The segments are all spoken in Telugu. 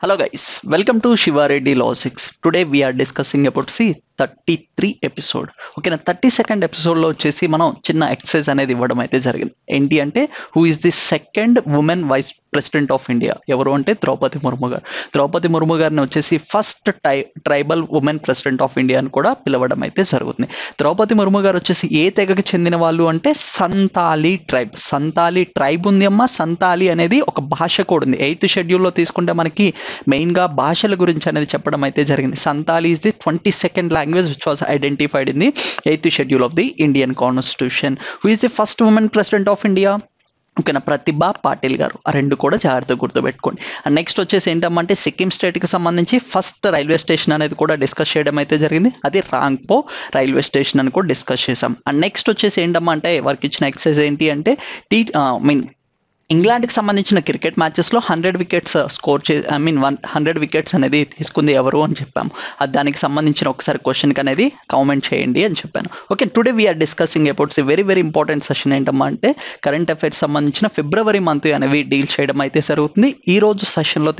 Hello guys, welcome to Shiva Reddy Logics. Today we are discussing about 33 episode. ఓకేనా, 32nd ఎపిసోడ్లో వచ్చేసి మనం చిన్న ఎక్సర్సైజ్ అనేది ఇవ్వడం అయితే జరిగింది. ఏంటి అంటే who is the second women vice president of India, ఎవరు అంటే ద్రౌపది ముర్ము గారు. ద్రౌపది ముర్ము గారిని వచ్చేసి first tribal women president of India అని కూడా పిలవడం అయితే జరుగుతుంది. ద్రౌపది ముర్ము గారు వచ్చేసి ఏ తెగకి చెందిన వాళ్ళు అంటే సంతాలి ట్రైబ్. సంతాలి ట్రైబ్ ఉంది అమ్మ. సంతాలి అనేది ఒక భాష కూడా ఉంది. 8th షెడ్యూల్లో తీసుకుంటే మనకి మెయిన్గా భాషల గురించి అనేది చెప్పడం అయితే జరిగింది. Santali is the 22nd language which was identified in the 8th schedule of the Indian Constitution. Who is the first woman president of India? ఓకేనా, ప్రతిభా పాటిల్ గారు. ఆ రెండు కూడా జాగ్రత్తగా గుర్తుపెట్టుకోండి. అండ్ నెక్స్ట్ వచ్చేసి ఏంటంటే సిక్కిం స్టేట్కి సంబంధించి ఫస్ట్ రైల్వే స్టేషన్ అనేది కూడా డిస్కస్ చేయడం అయితే జరిగింది. అది రాంగ్పో రైల్వే స్టేషన్ అని కూడా డిస్కస్ చేసాం. అండ్ నెక్స్ట్ వచ్చేసి ఏంటంటే వారికి ఇచ్చిన ఎక్సర్సైజ్ ఏంటి అంటే ఇంగ్లాండ్కి సంబంధించిన క్రికెట్ మ్యాచెస్లో 100 వికెట్స్ స్కోర్ 100 వికెట్స్ అనేది తీసుకుంది ఎవరు అని చెప్పాము. అది దానికి సంబంధించిన ఒకసారి క్వశ్చన్కి అనేది కామెంట్ చేయండి అని చెప్పాను. Okay, today we're discussing about very very important session. ఏంటమ్మా అంటే కరెంట్ అఫైర్స్ సంబంధించిన ఫిబ్రవరి మంత్ అనేవి డీల్ చేయడం అయితే జరుగుతుంది. ఈ రోజు సెషన్లో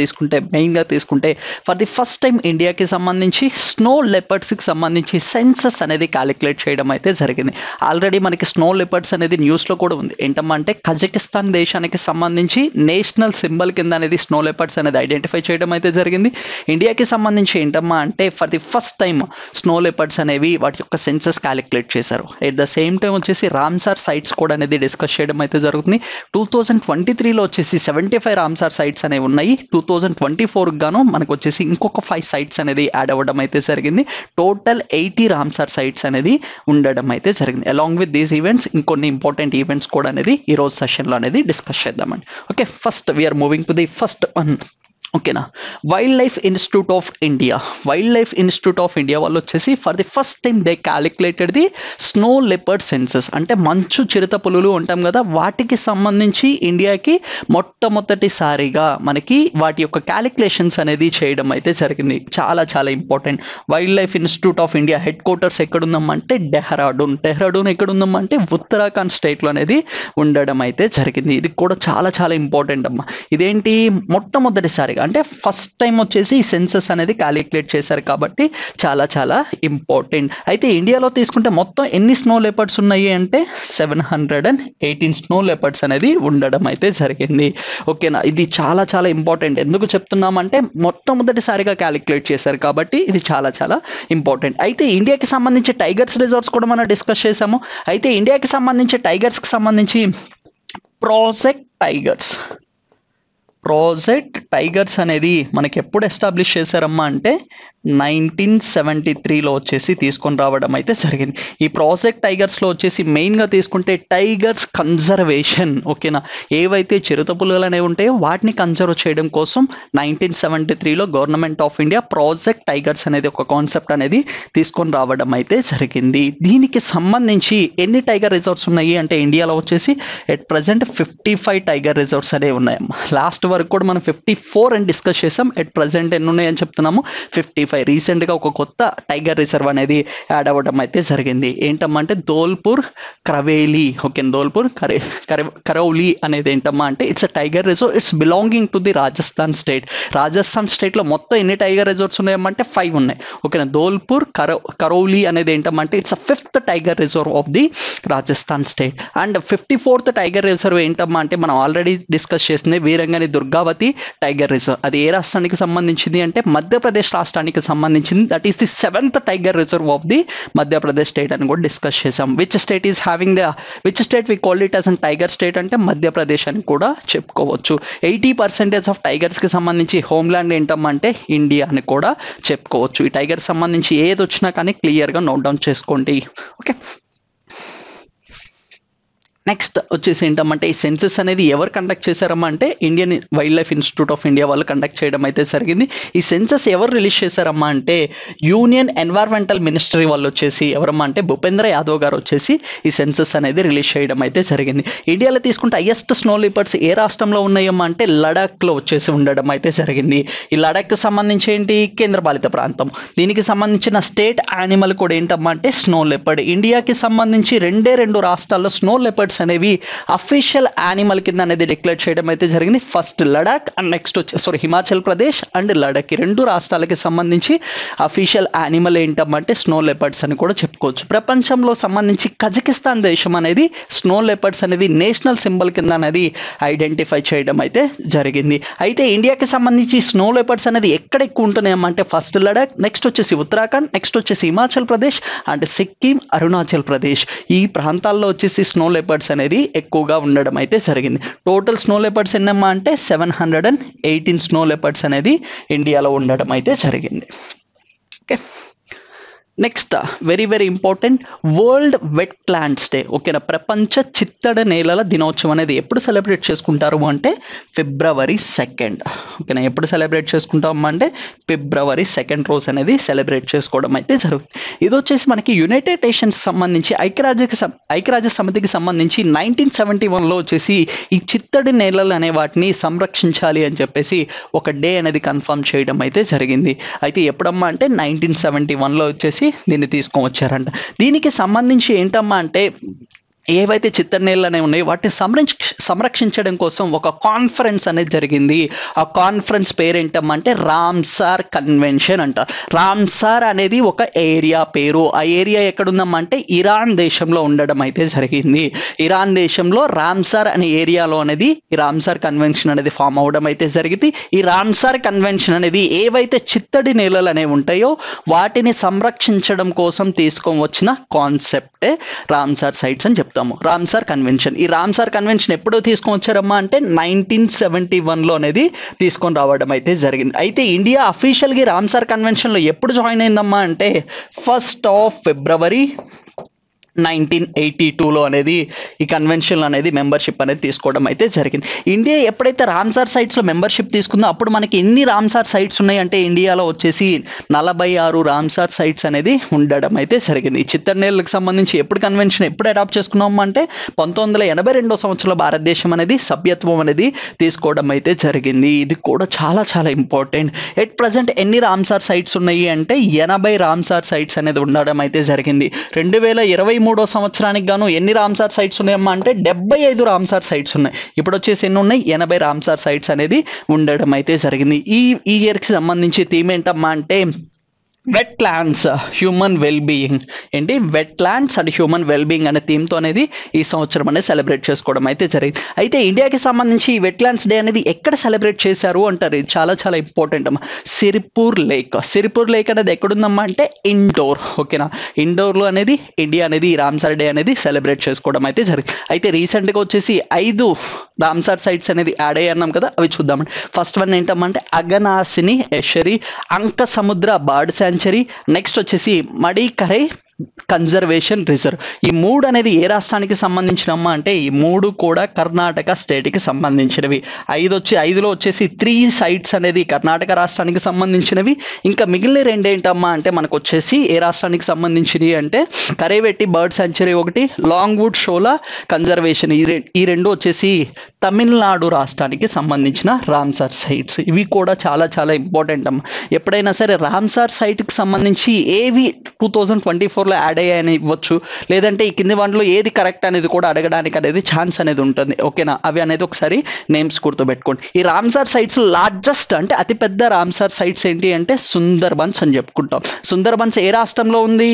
మెయిన్గా తీసుకుంటే ఫర్ ది ఫస్ట్ టైం ఇండియాకి సంబంధించి స్నో లెపర్డ్స్కి సంబంధించి సెన్సస్ అనేది క్యాలిక్యులేట్ చేయడం అయితే జరిగింది. ఆల్రెడీ మనకి స్నో లెపర్డ్స్ అనేది న్యూస్లో కూడా ఉంది. ఏంటమ్మా అంటే కజకిస్తాన్ దేశానికి సంబంధించి నేషనల్ సింబల్ కింద అనేది స్నో లెపర్డ్స్ అనేది ఐడెంటిఫై చేయడం అయితే జరిగింది. ఇండియాకి సంబంధించి ఏంటమ్మా అంటే for the first time snow leopards అనేవి వాటి యొక్క సెన్సస్ క్యాలిక్యులేట్ చేశారు. ఎట్ ద సేమ్ టైం వచ్చేసి రామ్సార్ సైట్స్ కూడా అనేది డిస్కస్ చేయడం అయితే జరుగుతుంది. 2023లో వచ్చేసి 75 రామ్సార్ సైట్స్ అనేవి ఉన్నాయి. 2024 గాను మనకు వచ్చేసి ఇంకొక 5 సైట్స్ అనేది యాడ్ అవ్వడం అయితే జరిగింది. టోటల్ 80 రామ్సార్ సైట్స్ అనేది ఉండడం అయితే జరిగింది. అలాంగ్ విత్ దీస్ ఈవెంట్స్ ఇంకొన్ని ఇంపార్టెంట్ ఈవెంట్స్ కూడా అనేది ఈ రోజు సెషన్లో అనేది డిస్కస్ చేద్దామండి. Okay, first we're moving to the first one. ఓకేనా, wild life institute of India. Wild life institute of India వాళ్ళు వచ్చేసి for the first time they calculated the snow leopard census. అంటే మంచు చిరుత పులులు ఉంటాం కదా, వాటికి సంబంధించి ఇండియాకి మొట్టమొదటిసారిగా మనకి వాటి యొక్క క్యాలిక్యులేషన్స్ అనేది చేయడం అయితే జరిగింది. చాలా చాలా important. Wild life institute of India head quarters ఎక్కడుందమ్మంటే డెహ్రాడూన్ ఎక్కడుందమ్మంటే ఉత్తరాఖండ్ స్టేట్లో అనేది ఉండడం అయితే జరిగింది. ఇది కూడా చాలా చాలా ఇంపార్టెంట్ అమ్మా. ఇదేంటి మొట్టమొదటిసారిగా అంటే ఫస్ట్ టైం వచ్చేసి ఈ సెన్సస్ అనేది క్యాలిక్యులేట్ చేశారు కాబట్టి చాలా చాలా ఇంపార్టెంట్. అయితే ఇండియాలో తీసుకుంటే మొత్తం ఎన్ని స్నో లెపర్డ్స్ ఉన్నాయి అంటే 718 స్నో లెపర్డ్స్ అనేది ఉండడం అయితే జరిగింది. ఓకేనా, ఇది చాలా చాలా ఇంపార్టెంట్. ఎందుకు చెప్తున్నామంటే మొట్టమొదటిసారిగా క్యాలిక్యులేట్ చేశారు కాబట్టి ఇది చాలా చాలా ఇంపార్టెంట్. అయితే ఇండియాకి సంబంధించి టైగర్స్ రిజార్ట్స్ కూడా మనం డిస్కస్ చేసాము. అయితే ఇండియాకి సంబంధించి టైగర్స్కి సంబంధించి ప్రాజెక్ట్ టైగర్స్ అనేది మనకి ఎప్పుడు ఎస్టాబ్లిష్ చేశారమ్మా అంటే 1973లో వచ్చేసి తీసుకొని రావడం అయితే జరిగింది. ఈ ప్రాజెక్ట్ టైగర్స్లో వచ్చేసి మెయిన్గా తీసుకుంటే టైగర్స్ కన్జర్వేషన్. ఓకేనా, ఏవైతే చిరుతపులులు అనేవి ఉంటాయో వాటిని కన్జర్వ్ చేయడం కోసం 1973లో government of India project tigers అనేది ఒక కాన్సెప్ట్ అనేది తీసుకొని రావడం అయితే జరిగింది. దీనికి సంబంధించి ఎన్ని టైగర్ రిజర్వ్స్ ఉన్నాయి అంటే ఇండియాలో వచ్చేసి ఎట్ ప్రజెంట్ 55 టైగర్ రిజర్వ్స్ అనేవి ఉన్నాయమ్మా. లాస్ట్ వరకు కూడా మనం 54 అని డిస్కస్ చేసాం. ఎట్ ప్రజెంట్ ఎన్ని ఉన్నాయని చెప్తున్నాము 55. రీసెంట్గా ఒక కొత్త టైగర్ రిజర్వ్ అనేది యాడ్ అవ్వడం అయితే జరిగింది. ఏంటమ్మా అంటే ధోల్పూర్ క్రవేలి. ఓకే, ధోల్పూర్ కరౌలి అనేది ఏంటమ్మా అంటే it's a tiger reserve. It's belonging to the Rajasthan state. Rajasthan స్టేట్లో మొత్తం ఎన్ని టైగర్ రిజర్వ్స్ ఉన్నాయమ్మంటే 5 ఉన్నాయి. ఓకేనా, ధోల్పూర్ కరౌలి అనేది ఏంటమ్మా అంటే it's a 5th tiger reserve of the Rajasthan state. And 54th tiger reserve ఏంటమ్మా అంటే మనం ఆల్రెడీ డిస్కస్ చేసింది వీరంగని దుర్గావతి టైగర్ రిజర్వ్. అది ఏ రాష్ట్రానికి సంబంధించింది అంటే మధ్యప్రదేశ్ రాష్ట్రానికి సంబంధించింది. That is the 7th tiger reserve of the Madhya Pradesh state అని కూడా డిస్కస్ చేసాం. Which state we call it as an tiger state అంటే మధ్యప్రదేశ్ అని కూడా చెప్పుకోవచ్చు. 80% ఆఫ్ టైగర్స్కి సంబంధించి హోమ్ల్యాండ్ ఏంటమ్మంటే ఇండియా అని కూడా చెప్పుకోవచ్చు. ఈ టైగర్ సంబంధించి ఏది వచ్చినా కానీ క్లియర్గా నోట్ డౌన్ చేసుకోండి. ఓకే, నెక్స్ట్ వచ్చేసి ఏంటమ్మంటే ఈ సెన్సస్ అనేది ఎవరు కండక్ట్ చేశారమ్మా అంటే Indian wild life institute of India వాళ్ళు కండక్ట్ చేయడం అయితే జరిగింది. ఈ సెన్సస్ ఎవరు రిలీజ్ చేశారమ్మా అంటే యూనియన్ ఎన్వైర్మెంటల్ మినిస్ట్రీ వాళ్ళు వచ్చేసి ఎవరమ్మా అంటే భూపేంద్ర యాదవ్ గారు వచ్చేసి ఈ సెన్సస్ అనేది రిలీజ్ చేయడం అయితే జరిగింది. ఇండియాలో తీసుకుంటే హైయెస్ట్ స్నో లిపర్డ్స్ ఏ రాష్ట్రంలో ఉన్నాయమ్మా అంటే లడాఖ్లో వచ్చేసి ఉండడం అయితే జరిగింది. ఈ లడాఖ్కి సంబంధించి ఏంటి కేంద్రపాలిత ప్రాంతం. దీనికి సంబంధించిన స్టేట్ యానిమల్ కూడా ఏంటమ్మా అంటే స్నో లెపర్డ్. ఇండియాకి సంబంధించి 2 రాష్ట్రాల్లో స్నో లెపర్డ్స్ అనేవి అఫీషియల్ యానిమల్ కింద అనేది డిక్లేర్ చేయడం అయితే జరిగింది. First Ladakh and next Himachal Pradesh and Ladakh ఈ రెండు రాష్ట్రాలకి సంబంధించి అఫీషియల్ యానిమల్ ఏంటంటే స్నో లెపర్డ్స్ అని కూడా చెప్పుకోవచ్చు. ప్రపంచంలో సంబంధించి కజకిస్తాన్ దేశం అనేది స్నో లెపర్డ్స్ అనేది నేషనల్ సింబల్ కింద అనేది ఐడెంటిఫై చేయడం అయితే జరిగింది. అయితే ఇండియాకి సంబంధించి స్నో లెపర్డ్స్ అనేది ఎక్కడ ఎక్కువ ఉంటున్నాయమ్మంటే ఫస్ట్ లడాక్, నెక్స్ట్ వచ్చేసి ఉత్తరాఖండ్, నెక్స్ట్ వచ్చేసి హిమాచల్ ప్రదేశ్ అండ్ సిక్కిం, అరుణాచల్ ప్రదేశ్ ఈ ప్రాంతాల్లో వచ్చేసి స్నో లెపర్డ్స్ అనేది ఎక్కువగా ఉండడం అయితే జరిగింది. టోటల్ స్నో లెపర్డ్స్ ఎన్నమ్మా అంటే 718 స్నో లెపర్డ్స్ అనేది ఇండియాలో ఉండడం అయితే జరిగింది. Okay, next very very important world wetlands day. ఓకేనా, ప్రపంచ చిత్తడి నేలల దినోత్సవం అనేది ఎప్పుడు సెలబ్రేట్ చేసుకుంటారు అంటే February 2. ఓకేనా, ఎప్పుడు సెలబ్రేట్ చేసుకుంటాం అంటే February 2 రోజు అనేది సెలబ్రేట్ చేసుకోవడం అయితే జరుగుతుంది. ఇది వచ్చేసి మనకి యునైటెడ్ నేషన్స్ సంబంధించి ఐక్యరాజ్య సమితికి సంబంధించి 1971లో వచ్చేసి ఈ చిత్తడి నేలలు అనే వాటిని సంరక్షించాలి అని చెప్పేసి ఒక డే అనేది కన్ఫర్మ్ చేయడం అయితే జరిగింది. అయితే ఎప్పుడమ్మా అంటే 1971లో వచ్చేసి దీన్ని తీసుకొని వచ్చారంట. దీనికి సంబంధించి ఏంటమ్మా అంటే ఏవైతే చిత్తడి నేలలు అనేవి ఉన్నాయో వాటిని సంరక్షించడం కోసం ఒక కాన్ఫరెన్స్ అనేది జరిగింది. ఆ కాన్ఫరెన్స్ పేరేంటమ్మా అంటే రామ్సార్ కన్వెన్షన్ అంట. రామ్సార్ అనేది ఒక ఏరియా పేరు. ఆ ఏరియా ఎక్కడుందమ్మా అంటే ఇరాన్ దేశంలో ఉండడం అయితే జరిగింది. ఇరాన్ దేశంలో రామ్సార్ అనే ఏరియాలో అనేది ఈ రామ్సార్ కన్వెన్షన్ అనేది ఫామ్ అవడం అయితే జరిగింది. ఈ రామ్సార్ కన్వెన్షన్ అనేది ఏవైతే చిత్తడి నేలలు అనేవి ఉంటాయో వాటిని సంరక్షించడం కోసం తీసుకొని వచ్చిన కాన్సెప్టే రామ్సార్ సైట్స్ అని చెప్తాం. Ramsar convention. ఈ రామ్సార్ కన్వెన్షన్ ఎప్పుడో తీసుకొని వచ్చారమ్మా అంటే 1971లో అనేది తీసుకొని రావడం అయితే జరిగింది. అయితే ఇండియా అఫీషియల్గా రామ్సార్ కన్వెన్షన్లో ఎప్పుడు జాయిన్ అయిందమ్మా అంటే 1st of February 1982లో అనేది ఈ కన్వెన్షన్ అనేది మెంబర్షిప్ అనేది తీసుకోవడం అయితే జరిగింది. ఇండియా ఎప్పుడైతే రామ్సార్ సైట్స్లో మెంబర్షిప్ తీసుకుందో అప్పుడు మనకి ఎన్ని రామ్సార్ సైట్స్ ఉన్నాయి అంటే ఇండియాలో వచ్చేసి 46 రామ్సార్ సైట్స్ అనేది ఉండడం అయితే జరిగింది. ఈ చిత్తడి నేలలకు సంబంధించి ఎప్పుడు కన్వెన్షన్ ఎప్పుడు అడాప్ట్ చేసుకున్నాం అంటే 1982 సంవత్సరంలో భారతదేశం అనేది సభ్యత్వం అనేది తీసుకోవడం అయితే జరిగింది. ఇది కూడా చాలా చాలా ఇంపార్టెంట్. ఎట్ ప్రజెంట్ ఎన్ని రామ్సార్ సైట్స్ ఉన్నాయి అంటే 80 రామ్సార్ సైట్స్ అనేది ఉండడం అయితే జరిగింది. 2023 సంవత్సరానికి గాను ఎన్ని రామ్సార్ సైట్స్ ఉన్నాయమ్మా అంటే 75 రామ్సార్ సైట్స్ ఉన్నాయి. ఇప్పుడు వచ్చేసి ఎన్ని ఉన్నాయి 80 రామ్సార్ సైట్స్ అనేది ఉండడం అయితే జరిగింది. ఈ ఇయర్కి సంబంధించి థీమ్ ఏంటమ్మా అంటే వెట్ ల్యాండ్స్ హ్యూమన్ వెల్బీయింగ్. ఏంటి wetlands and human wellbeing అనే థీమ్తో అనేది ఈ సంవత్సరం అనేది సెలబ్రేట్ చేసుకోవడం అయితే జరిగింది. అయితే ఇండియాకి సంబంధించి ఈ వెట్ ల్యాండ్స్ డే అనేది ఎక్కడ సెలబ్రేట్ చేశారు అంటారు. ఇది చాలా చాలా ఇంపార్టెంట్ అమ్మా. సిరిపూర్ లేక్. సిరిపూర్ లేక్ అనేది ఎక్కడుందమ్మా అంటే ఇండోర్. ఓకేనా, ఇండోర్లో అనేది ఇండియా అనేది ఈ రామ్సార్ డే అనేది సెలబ్రేట్ చేసుకోవడం అయితే జరిగింది. అయితే రీసెంట్గా వచ్చేసి 5 రామ్సార్ సైట్స్ అనేది యాడ్ అయ్యాన్నాం కదా, అవి చూద్దామండి. ఫస్ట్ వన్ ఏంటమ్మంటే అగనాసిని ఎషరీ, అంక సముద్ర బర్డ్ శాంచురీ, నెక్స్ట్ వచ్చేసి మడికరై కన్జర్వేషన్ రిజర్వ్. ఈ 3 అనేది ఏ రాష్ట్రానికి సంబంధించినమ్మా అంటే ఈ 3 కూడా కర్ణాటక స్టేట్కి సంబంధించినవి. 5లో వచ్చేసి 3 సైట్స్ అనేది కర్ణాటక రాష్ట్రానికి సంబంధించినవి. ఇంకా మిగిలిన 2 ఏంటమ్మా అంటే మనకు వచ్చేసి ఏ రాష్ట్రానికి సంబంధించినవి అంటే కరైవెట్టి బర్డ్ శాంచురీ ఒకటి, లాంగ్వుడ్ షోలా కన్జర్వేషన్. ఈ 2 వచ్చేసి తమిళనాడు రాష్ట్రానికి సంబంధించిన రామ్సార్ సైట్స్. ఇవి కూడా చాలా చాలా ఇంపార్టెంట్ అమ్మా. ఎప్పుడైనా సరే రామ్సార్ సైట్కి సంబంధించి ఏవి 2024లో యాడ్ అయ్యాయని ఇవ్వచ్చు, లేదంటే ఈ కింది వాటిలో ఏది కరెక్ట్ అనేది కూడా అడగడానికి అనేది ఛాన్స్ అనేది ఉంటుంది. ఓకేనా, అవి అనేది ఒకసారి నేమ్స్ గుర్తుపెట్టుకోండి. ఈ రామ్సార్ సైట్స్ లార్జెస్ట్ అంటే అతిపెద్ద రామ్సార్ సైట్స్ ఏంటి అంటే సుందర్బన్స్ అని చెప్పుకుంటాం. సుందర్బన్స్ ఏ రాష్ట్రంలో ఉంది?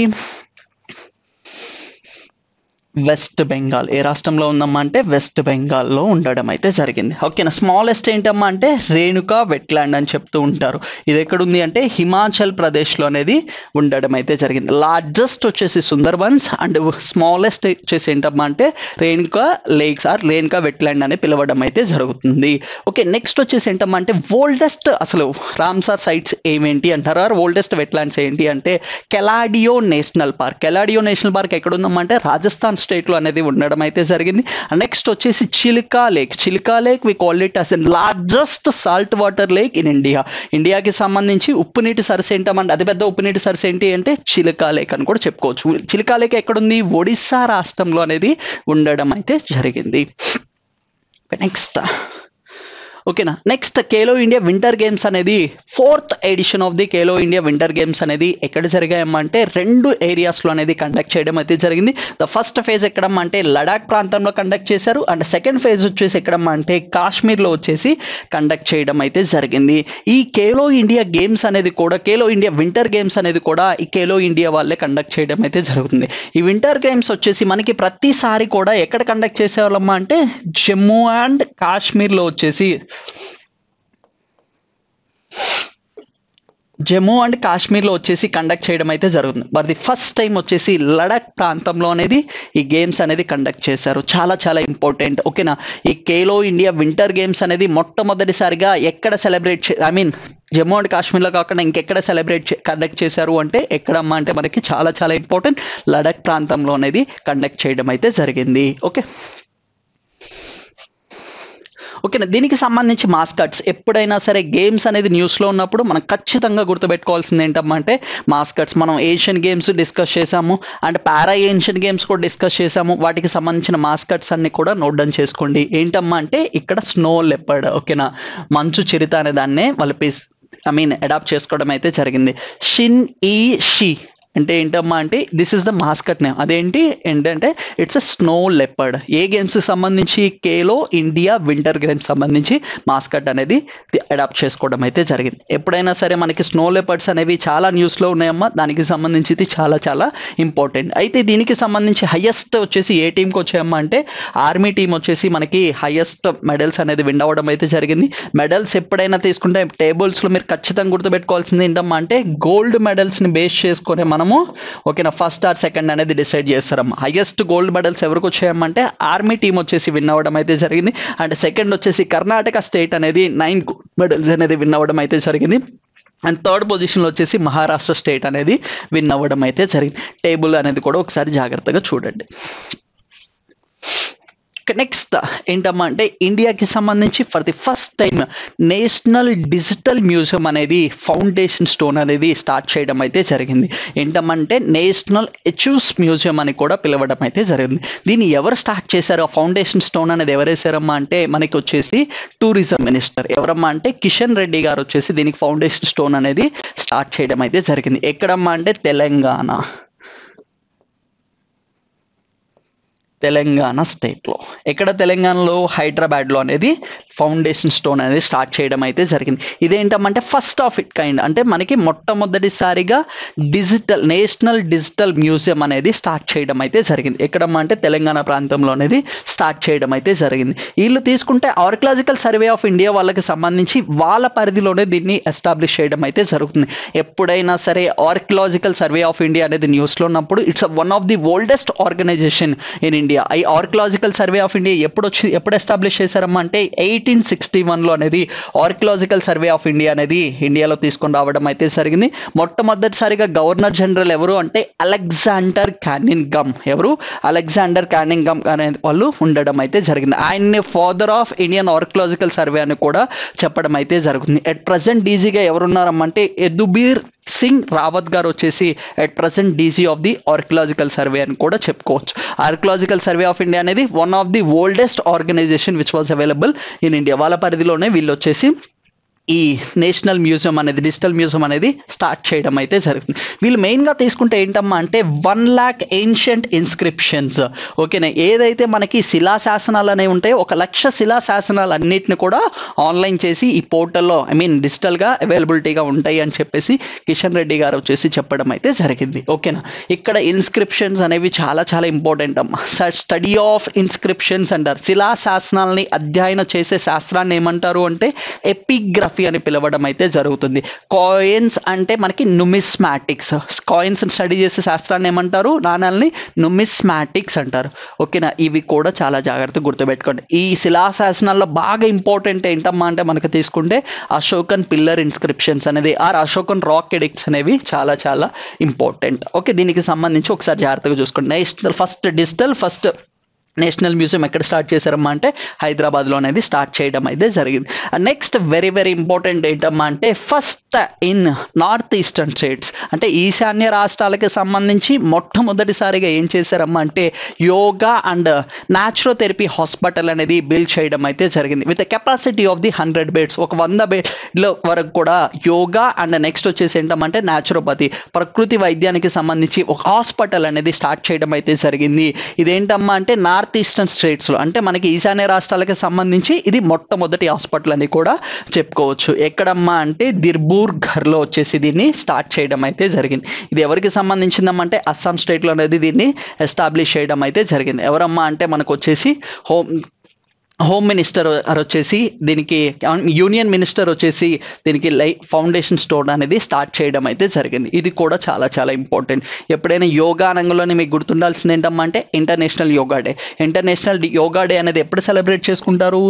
వెస్ట్ బెంగాల్. ఏ రాష్ట్రంలో ఉందమ్మా అంటే వెస్ట్ బెంగాల్లో ఉండడం అయితే జరిగింది. ఓకేనా, స్మాలెస్ట్ ఏంటమ్మా అంటే రేణుకా వెట్లాండ్ అని చెప్తూ ఉంటారు. ఇది ఎక్కడుంది అంటే హిమాచల్ ప్రదేశ్లో అనేది ఉండడం అయితే జరిగింది. లార్జెస్ట్ వచ్చేసి సుందర్బన్స్ అండ్ స్మాలెస్ట్ వచ్చేసి ఏంటమ్మా అంటే Renuka lakes or Renuka wetland అని పిలవడం అయితే జరుగుతుంది. ఓకే, నెక్స్ట్ వచ్చేసి ఏంటమ్మా అంటే ఓల్డెస్ట్ అసలు రామ్సార్ సైట్స్ ఏమేంటి అంటారు, ఆర్ ఓల్డెస్ట్ వెట్లాండ్స్ ఏంటి అంటే Keoladeo national park. Keoladeo national park ఎక్కడ ఉందమ్మా అంటే రాజస్థాన్ స్టేట్లో అనేది ఉండడం అయితే జరిగింది. నెక్స్ట్ వచ్చేసి Chilika lake. Chilika lake we call it as largest salt water lake in India. ఇండియాకి సంబంధించి ఉప్పు నీటి సరస్సు ఏంటంటే అతిపెద్ద ఉప్పు నీటి సరస్సు ఏంటి అంటే చిలికా లేక్ అని కూడా చెప్పుకోవచ్చు. చిలికా లేక్ ఎక్కడుంది? ఒడిస్సా రాష్ట్రంలో అనేది ఉండడం అయితే జరిగింది. నెక్స్ట్ ఓకేనా. Next Khelo India winter games అనేది 4th edition of the Khelo India winter games అనేది ఎక్కడ జరిగాయమ్మా అంటే 2 ఏరియాస్లో అనేది కండక్ట్ చేయడం అయితే జరిగింది. ద ఫస్ట్ ఫేజ్ ఎక్కడమ్మా అంటే లడాక్ ప్రాంతంలో కండక్ట్ చేశారు, అండ్ సెకండ్ ఫేజ్ వచ్చేసి ఎక్కడమ్మా అంటే కాశ్మీర్లో వచ్చేసి కండక్ట్ చేయడం అయితే జరిగింది. ఈ ఖేలో ఇండియా గేమ్స్ అనేది కూడా ఖేలో ఇండియా వింటర్ గేమ్స్ అనేది కూడా ఈ ఖేలో ఇండియా వాళ్ళే కండక్ట్ చేయడం అయితే జరుగుతుంది. ఈ వింటర్ గేమ్స్ వచ్చేసి మనకి ప్రతిసారి కూడా ఎక్కడ కండక్ట్ చేసేవాళ్ళమ్మా అంటే జమ్మూ అండ్ కాశ్మీర్లో వచ్చేసి జమ్మూ అండ్ కాశ్మీర్లో వచ్చేసి కండక్ట్ చేయడం అయితే జరుగుతుంది. బట్ ది ఫస్ట్ టైం వచ్చేసి లడాక్ ప్రాంతంలో అనేది ఈ గేమ్స్ అనేది కండక్ట్ చేశారు. చాలా చాలా ఇంపార్టెంట్. ఓకేనా. ఈ ఖేలో ఇండియా వింటర్ గేమ్స్ అనేది మొట్టమొదటిసారిగా ఎక్కడ సెలబ్రేట్ జమ్మూ అండ్ కాశ్మీర్లో కాకుండా ఇంకెక్కడ కండక్ట్ చేశారు అంటే ఎక్కడమ్మా అంటే మనకి చాలా చాలా ఇంపార్టెంట్ లడాక్ ప్రాంతంలో అనేది కండక్ట్ చేయడం అయితే జరిగింది. ఓకేనా. దీనికి సంబంధించి మాస్కట్స్ ఎప్పుడైనా సరే గేమ్స్ అనేది న్యూస్లో ఉన్నప్పుడు మనం ఖచ్చితంగా గుర్తుపెట్టుకోవాల్సింది ఏంటమ్మా అంటే మాస్కట్స్. మనం ఏషియన్ గేమ్స్ డిస్కస్ చేసాము అండ్ పారా ఏషియన్ గేమ్స్ కూడా డిస్కస్ చేసాము. వాటికి సంబంధించిన మాస్కట్స్ అన్ని కూడా నోట్ డౌన్ చేసుకోండి. ఏంటమ్మా అంటే ఇక్కడ స్నో లెపర్డ్, ఓకేనా, మంచు చిరుత అనే దాన్నే వాళ్ళు అడాప్ట్ చేసుకోవడం అయితే జరిగింది. షిన్ ఈ షీ అంటే ఏంటమ్మా అంటే this is the mascot name. అదేంటి ఏంటంటే ఇట్స్ అ స్నో లెపర్డ్. ఏ గేమ్స్కి సంబంధించి ఖేలో ఇండియా వింటర్ గేమ్స్ సంబంధించి మాస్కట్ అనేది అడాప్ట్ చేసుకోవడం అయితే జరిగింది. ఎప్పుడైనా సరే మనకి స్నో లెపర్డ్స్ అనేవి చాలా న్యూస్లో ఉన్నాయమ్మా, దానికి సంబంధించి చాలా చాలా ఇంపార్టెంట్. అయితే దీనికి సంబంధించి హైయెస్ట్ వచ్చేసి ఏ టీంకి వచ్చాయమ్మా అంటే ఆర్మీ టీం వచ్చేసి మనకి హైయెస్ట్ మెడల్స్ అనేది విన్ అవ్వడం అయితే జరిగింది. మెడల్స్ ఎప్పుడైనా తీసుకుంటే టేబుల్స్లో మీరు ఖచ్చితంగా గుర్తుపెట్టుకోవాల్సింది ఏంటమ్మా అంటే గోల్డ్ మెడల్స్ని బేస్ చేసుకొని మనము ఓకేనా ఫస్ట్ ఆర్ సెకండ్ అనేది డిసైడ్ చేస్తారమ్మా. హైయెస్ట్ గోల్డ్ మెడల్స్ ఎవరికి వచ్చాయమ్మంటే ఆర్మీ టీం వచ్చేసి విన్ అవ్వడం అయితే జరిగింది. అండ్ సెకండ్ వచ్చేసి కర్ణాటక స్టేట్ అనేది 9 గోల్డ్ మెడల్స్ అనేది విన్ అవ్వడం అయితే జరిగింది. అండ్ థర్డ్ పొజిషన్లో వచ్చేసి మహారాష్ట్ర స్టేట్ అనేది విన్ అవ్వడం అయితే జరిగింది. టేబుల్ అనేది కూడా ఒకసారి జాగ్రత్తగా చూడండి. నెక్స్ట్ ఏంటమ్మా అంటే ఇండియాకి సంబంధించి for the first time national digital museum అనేది ఫౌండేషన్ స్టోన్ అనేది స్టార్ట్ చేయడం అయితే జరిగింది. ఏంటమ్మంటే నేషనల్ అచీవ్స్ మ్యూజియం అని కూడా పిలవడం అయితే జరిగింది. దీన్ని ఎవరు స్టార్ట్ చేశారు, ఆ ఫౌండేషన్ స్టోన్ అనేది ఎవరు వేసారమ్మా అంటే మనకి వచ్చేసి టూరిజం మినిస్టర్ ఎవరమ్మా అంటే కిషన్ రెడ్డి గారు వచ్చేసి దీనికి ఫౌండేషన్ స్టోన్ అనేది స్టార్ట్ చేయడం అయితే జరిగింది. ఎక్కడమ్మా అంటే తెలంగాణ స్టేట్లో. ఎక్కడ తెలంగాణలో హైదరాబాద్లో అనేది ఫౌండేషన్ స్టోన్ అనేది స్టార్ట్ చేయడం అయితే జరిగింది. ఇదేంటంటే ఫస్ట్ ఆఫ్ ఇట్ కైండ్, అంటే మనకి మొట్టమొదటిసారిగా నేషనల్ డిజిటల్ మ్యూజియం అనేది స్టార్ట్ చేయడం అయితే జరిగింది. ఎక్కడమ్మా అంటే తెలంగాణ ప్రాంతంలో అనేది స్టార్ట్ చేయడం అయితే జరిగింది. వీళ్ళు తీసుకుంటే ఆర్కియలాజికల్ సర్వే ఆఫ్ ఇండియా వాళ్ళకి సంబంధించి వాళ్ళ పరిధిలోనే దీన్ని ఎస్టాబ్లిష్ చేయడం అయితే జరుగుతుంది. ఎప్పుడైనా సరే ఆర్కియలాజికల్ సర్వే ఆఫ్ ఇండియా అనేది న్యూస్లో ఉన్నప్పుడు it's one of the oldest organization in India. ఈ ఆర్కియలాజికల్ సర్వే ఆఫ్ ఇండియా ఎప్పుడు ఎస్టాబ్లిష్ చేశారమ్మా అంటే 1861లో అనేది ఆర్కియలాజికల్ సర్వే ఆఫ్ ఇండియా అనేది ఇండియాలో తీసుకొని రావడం అయితే జరిగింది. మొట్టమొదటిసారిగా గవర్నర్ జనరల్ ఎవరు అంటే అలెగ్జాండర్ కానింఘమ్ అనే వాళ్ళు ఉండడం అయితే జరిగింది. ఆయన్ని father of Indian archaeological survey అని కూడా చెప్పడం అయితే జరుగుతుంది. ఎట్ ప్రజెంట్ డీజీగా ఎవరున్నారమ్మంటే యదుబీర్ సింగ్ రావత్ గారు వచ్చేసి at present DG of the archaeological survey అని కూడా చెప్పుకోవచ్చు. ఆర్కియలాజికల్ సర్వే ఆఫ్ ఇండియా అనేది one of the oldest organization which was available in India. వాళ్ళ పరిధిలోనే వీళ్ళు వచ్చేసి ఈ నేషనల్ మ్యూజియం అనేది డిజిటల్ మ్యూజియం అనేది స్టార్ట్ చేయడం అయితే జరుగుతుంది. వీళ్ళు మెయిన్గా తీసుకుంటే ఏంటమ్మా అంటే 1 lakh ఏన్షియంట్ ఇన్స్క్రిప్షన్స్. ఓకేనా, ఏదైతే మనకి శిలాశాసనాలు అనేవి ఉంటాయో 1 లక్ష శిలాశాసనాలు అన్నిటిని కూడా ఆన్లైన్ చేసి ఈ పోర్టల్లో డిజిటల్గా అవైలబిలిటీగా ఉంటాయి అని చెప్పేసి కిషన్ రెడ్డి గారు వచ్చేసి చెప్పడం అయితే జరిగింది. ఓకేనా, ఇక్కడ ఇన్స్క్రిప్షన్స్ అనేవి చాలా చాలా ఇంపార్టెంట్ అమ్మా. స్టడీ ఆఫ్ ఇన్స్క్రిప్షన్స్ అంటారు. శిలాశాసనాలని అధ్యయనం చేసే శాస్త్రాన్ని ఏమంటారు అంటే ఎపిగ్రఫీ అని పిలవడం అయితే జరుగుతుంది. కాయిన్స్ అంటే మనకి నుమిస్మాటిక్స్. కాయిన్స్ స్టడీ చేసే శాస్త్రాన్ని ఏమంటారు, నాణాలని నుమిస్మాటిక్స్ అంటారు. ఓకేనా, ఇవి కూడా చాలా జాగ్రత్తగా గుర్తుపెట్టుకోండి. ఈ శిలాశాసనాల్లో బాగా ఇంపార్టెంట్ ఏంటమ్మా అంటే మనకు తీసుకుంటే అశోకన్ పిల్లర్ ఇన్స్క్రిప్షన్స్ అనేది ఆర్ అశోకన్ రాక్ ఎడిక్ట్స్ అనేవి చాలా చాలా ఇంపార్టెంట్. ఓకే, దీనికి సంబంధించి ఒకసారి జాగ్రత్తగా చూసుకోండి. Next first digital, first national museum ఎక్కడ స్టార్ట్ చేశారమ్మా అంటే హైదరాబాద్లో అనేది స్టార్ట్ చేయడం అయితే జరిగింది. నెక్స్ట్ వెరీ వెరీ ఇంపార్టెంట్ ఏంటమ్మా అంటే first in north eastern states అంటే ఈశాన్య రాష్ట్రాలకి సంబంధించి మొట్టమొదటిసారిగా ఏం చేశారమ్మా అంటే యోగా అండ్ న్యాచురోథెరపీ హాస్పిటల్ అనేది బిల్డ్ చేయడం అయితే జరిగింది with capacity of the 100 beds. ఒక 100 బెడ్ల వరకు కూడా యోగా అండ్ నెక్స్ట్ వచ్చేసి ఏంటంటే న్యాచురోపతి ప్రకృతి వైద్యానికి సంబంధించి ఒక హాస్పిటల్ అనేది స్టార్ట్ చేయడం అయితే జరిగింది. ఇదేంటమ్మా అంటే నార్త్ ఈస్టర్న్ స్టేట్స్లో అంటే మనకి ఈశాన్య రాష్ట్రాలకు సంబంధించి ఇది మొట్టమొదటి హాస్పిటల్ అని కూడా చెప్పుకోవచ్చు. ఎక్కడమ్మా అంటే దిర్బూర్ఘర్లో వచ్చేసి దీన్ని స్టార్ట్ చేయడం అయితే జరిగింది. ఇది ఎవరికి సంబంధించిందమ్మంటే అస్సాం స్టేట్లో అనేది దీన్ని ఎస్టాబ్లిష్ చేయడం అయితే జరిగింది. ఎవరమ్మా అంటే మనకు వచ్చేసి హోమ్ మినిస్టర్ వచ్చేసి దీనికి యూనియన్ మినిస్టర్ వచ్చేసి దీనికి ఫౌండేషన్ స్టోన్ అనేది స్టార్ట్ చేయడం అయితే జరిగింది. ఇది కూడా చాలా చాలా ఇంపార్టెంట్. ఎప్పుడైనా యోగా రంగంలోనే మీకు గుర్తుండాల్సింది ఏంటమ్మా అంటే international yoga day. International yoga day అనేది ఎప్పుడు సెలబ్రేట్ చేసుకుంటారు?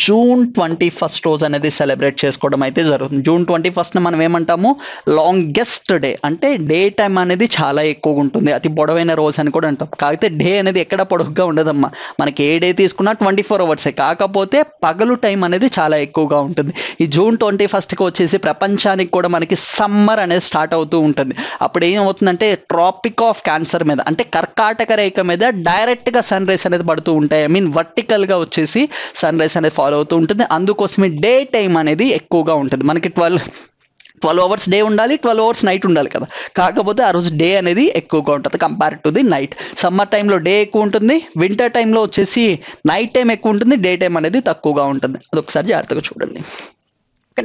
జూన్ 21 రోజు అనేది సెలబ్రేట్ చేసుకోవడం అయితే జరుగుతుంది. జూన్ 21 మనం ఏమంటాము లాంగెస్ట్ డే అంటే డే టైం అనేది చాలా ఎక్కువగా ఉంటుంది, అతి పొడవైన రోజు అని కూడా అంటాం. కాకపోతే డే అనేది ఎక్కడ పొడవుగా ఉండదమ్మా, మనకి ఏ డే తీసుకున్నా 24 అవర్సే, కాకపోతే పగలు టైం అనేది చాలా ఎక్కువగా ఉంటుంది. ఈ జూన్ 21కి వచ్చేసి ప్రపంచానికి కూడా మనకి సమ్మర్ అనేది స్టార్ట్ అవుతూ ఉంటుంది. అప్పుడు ఏమవుతుందంటే ట్రాపిక్ ఆఫ్ క్యాన్సర్ మీద అంటే కర్కాటక రేఖ మీద డైరెక్ట్గా సన్ రైస్ అనేది పడుతూ ఉంటాయి. ఐ మీన్ వర్టికల్గా వచ్చేసి సన్ రైస్ అనేది ఫాలో అవుతూ ఉంటుంది. అందుకోసమే డే టైం అనేది ఎక్కువగా ఉంటుంది. మనకి 12 అవర్స్ డే ఉండాలి, 12 అవర్స్ నైట్ ఉండాలి కదా, కాకపోతే ఆ రోజు డే అనేది ఎక్కువగా ఉంటుంది compare to the night. Summer టైంలో డే ఎక్కువ ఉంటుంది, వింటర్ టైంలో వచ్చేసి నైట్ టైం ఎక్కువ ఉంటుంది, డే టైం అనేది తక్కువగా ఉంటుంది. అదొకసారి జాగ్రత్తగా చూడండి.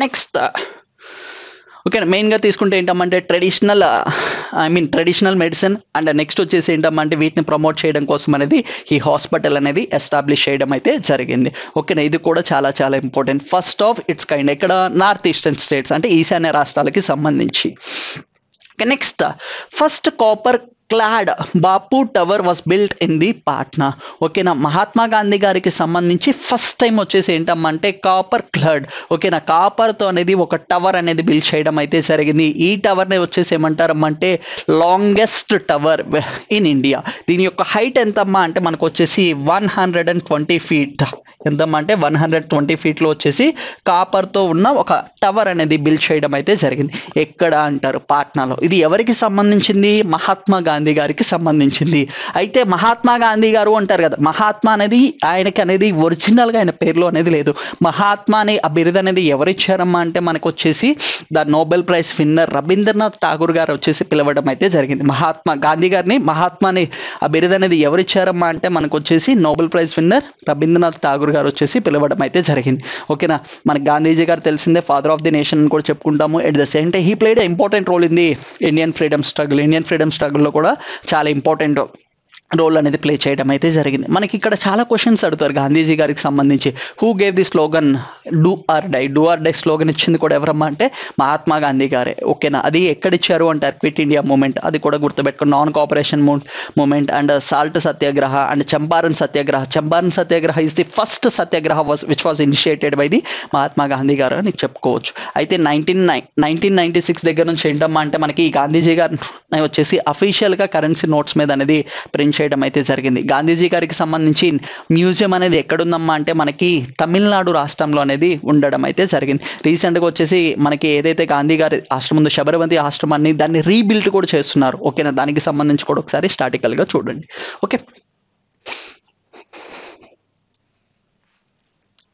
నెక్స్ట్ ఓకే, మెయిన్గా తీసుకుంటే ఏంటంటే ట్రెడిషనల్ మెడిసిన్ అండ్ నెక్స్ట్ వచ్చేసి ఏంటంటే వీటిని ప్రమోట్ చేయడం కోసం అనేది ఈ హాస్పిటల్ అనేది ఎస్టాబ్లిష్ చేయడం అయితే జరిగింది. ఓకేనా, ఇది కూడా చాలా చాలా important. First of its kind ఎక్కడ నార్త్ ఈస్టర్న్ స్టేట్స్ అంటే ఈశాన్య రాష్ట్రాలకి సంబంధించి. Next first copper clad Bapu tower was built in the Patna. ఓకేనా, మహాత్మా గాంధీ గారికి సంబంధించి ఫస్ట్ టైం వచ్చేసి ఏంటంటే కాపర్ క్లాడ్ ఓకేనా కాపర్తో అనేది ఒక టవర్ అనేది బిల్డ్ చేయడం అయితే జరిగింది. ఈ టవర్ని వచ్చేసి ఏమంటారమ్మంటే లాంగెస్ట్ టవర్ ఇన్ ఇండియా. దీని యొక్క హైట్ ఎంతమ్మా అంటే మనకు వచ్చేసి 120 feet. ఎంతమ్మా అంటే 120 feetలో వచ్చేసి కాపర్తో ఉన్న ఒక టవర్ అనేది బిల్డ్ చేయడం అయితే జరిగింది. ఎక్కడ అంటారు? పాట్నాలో. ఇది ఎవరికి సంబంధించింది? మహాత్మా గాంధీ గారికి సంబంధించింది. అయితే మహాత్మా గాంధీ గారు అంటారు కదా, మహాత్మా అనేది ఆయనకి అనేది ఒరిజినల్గా ఆయన పేరులో అనేది లేదు. మహాత్మా అనే ఆ బిరుదు అనేది ఎవరిచ్చారమ్మా అంటే మనకు వచ్చేసి the Nobel prize winner Rabindranath Tagore గారు వచ్చేసి పిలవడం అయితే జరిగింది. మహాత్మా గాంధీ గారిని మహాత్మాని ఆ బిరుదు అనేది ఎవరిచ్చారమ్మా అంటే మనకు వచ్చేసి Nobel prize winner Rabindranath Tagore గారు వచ్చేసి పిలవడం అయితే జరిగింది. ఓకేనా, మనకి గాంధీజీ గారు తెలిసిందే ఫాదర్ ఆఫ్ ది నేషన్ అని కూడా చెప్పుకుంటాము. At the same time he played important role in the Indian freedom స్ట్రగుల్లో కూడా చాలా ఇంపార్టెంట్ రోల్ అనేది ప్లే చేయడం అయితే జరిగింది. మనకి ఇక్కడ చాలా క్వశ్చన్స్ అడుగుతారు గాంధీజీ గారికి సంబంధించి. Who gave the slogan do or die slogan ఇచ్చింది కూడా ఎవరమ్మా అంటే మహాత్మా గాంధీ గారే. ఓకేనా, అది ఎక్కడ ఇచ్చారు అంటారు? క్విట్ ఇండియా మూమెంట్, అది కూడా గుర్తుపెట్టుకుని non cooperation moment and salt Satyagraha and Champaran Satyagraha is the first Satyagraha which was initiated by the Mahatma Gandhi గారు అని చెప్పుకోవచ్చు. అయితే 1996 దగ్గర నుంచి ఏంటమ్మా అంటే మనకి ఈ గాంధీజీ గారు వచ్చేసి అఫీషియల్గా కరెన్సీ నోట్స్ మీద అనేది ప్రింట్ చేయడం అయితే జరిగింది. గాంధీజీ గారికి సంబంధించి మ్యూజియం అనేది ఎక్కడుందమ్మా అంటే మనకి తమిళనాడు రాష్ట్రంలో అనేది ఉండడం అయితే జరిగింది. రీసెంట్గా వచ్చేసి మనకి ఏదైతే గాంధీ గారి ఆశ్రమం ఉందో శబరమతి ఆశ్రమాన్ని దాన్ని రీబిల్డ్ కూడా చేస్తున్నారు. ఓకేనా, దానికి సంబంధించి కూడా ఒకసారి స్టాటికల్గా చూడండి. ఓకే,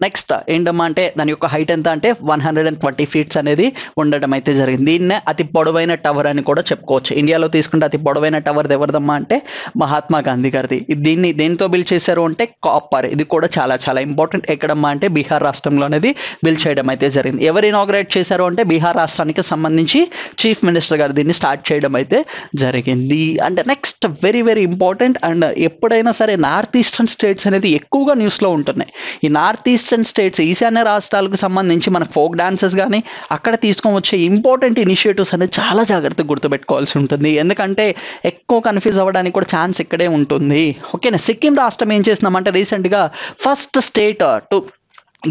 నెక్స్ట్ ఏంటమ్మా అంటే దాని యొక్క హైట్ ఎంత అంటే 120 feet అనేది ఉండడం అయితే జరిగింది. దీన్నే అతి పొడవైన టవర్ అని కూడా చెప్పుకోవచ్చు. ఇండియాలో తీసుకుంటే అతి పొడవైన టవర్ ఎవరిదమ్మా అంటే మహాత్మా గాంధీ గారిది. దీన్ని దేనితో బిల్డ్ చేశారు అంటే కాపర్. ఇది కూడా చాలా చాలా ఇంపార్టెంట్. ఎక్కడమ్మా అంటే బీహార్ రాష్ట్రంలో అనేది బిల్డ్ చేయడం అయితే జరిగింది. ఎవరు ఇనాగ్రేట్ చేశారు అంటే బీహార్ రాష్ట్రానికి సంబంధించి చీఫ్ మినిస్టర్ గారు దీన్ని స్టార్ట్ చేయడం అయితే జరిగింది. And next very very important. And ఎప్పుడైనా సరే నార్త్ ఈస్టర్న్ స్టేట్స్ అనేది ఎక్కువగా న్యూస్లో ఉంటున్నాయి. ఈ నార్త్ ఈస్టర్న్ స్టేట్స్ ఈశాన్య రాష్ట్రాలకు సంబంధించి మన ఫోక్ డాన్సెస్ కానీ అక్కడ తీసుకొని వచ్చే ఇంపార్టెంట్ ఇనిషియేటివ్స్ అనేది చాలా జాగ్రత్తగా గుర్తుపెట్టుకోవాల్సి ఉంటుంది. ఎందుకంటే ఎక్కువ కన్ఫ్యూజ్ అవ్వడానికి కూడా ఛాన్స్ ఇక్కడే ఉంటుంది. ఓకేనా, సిక్కిం రాష్ట్రం ఏం చేసినామంటే రీసెంట్గా first state to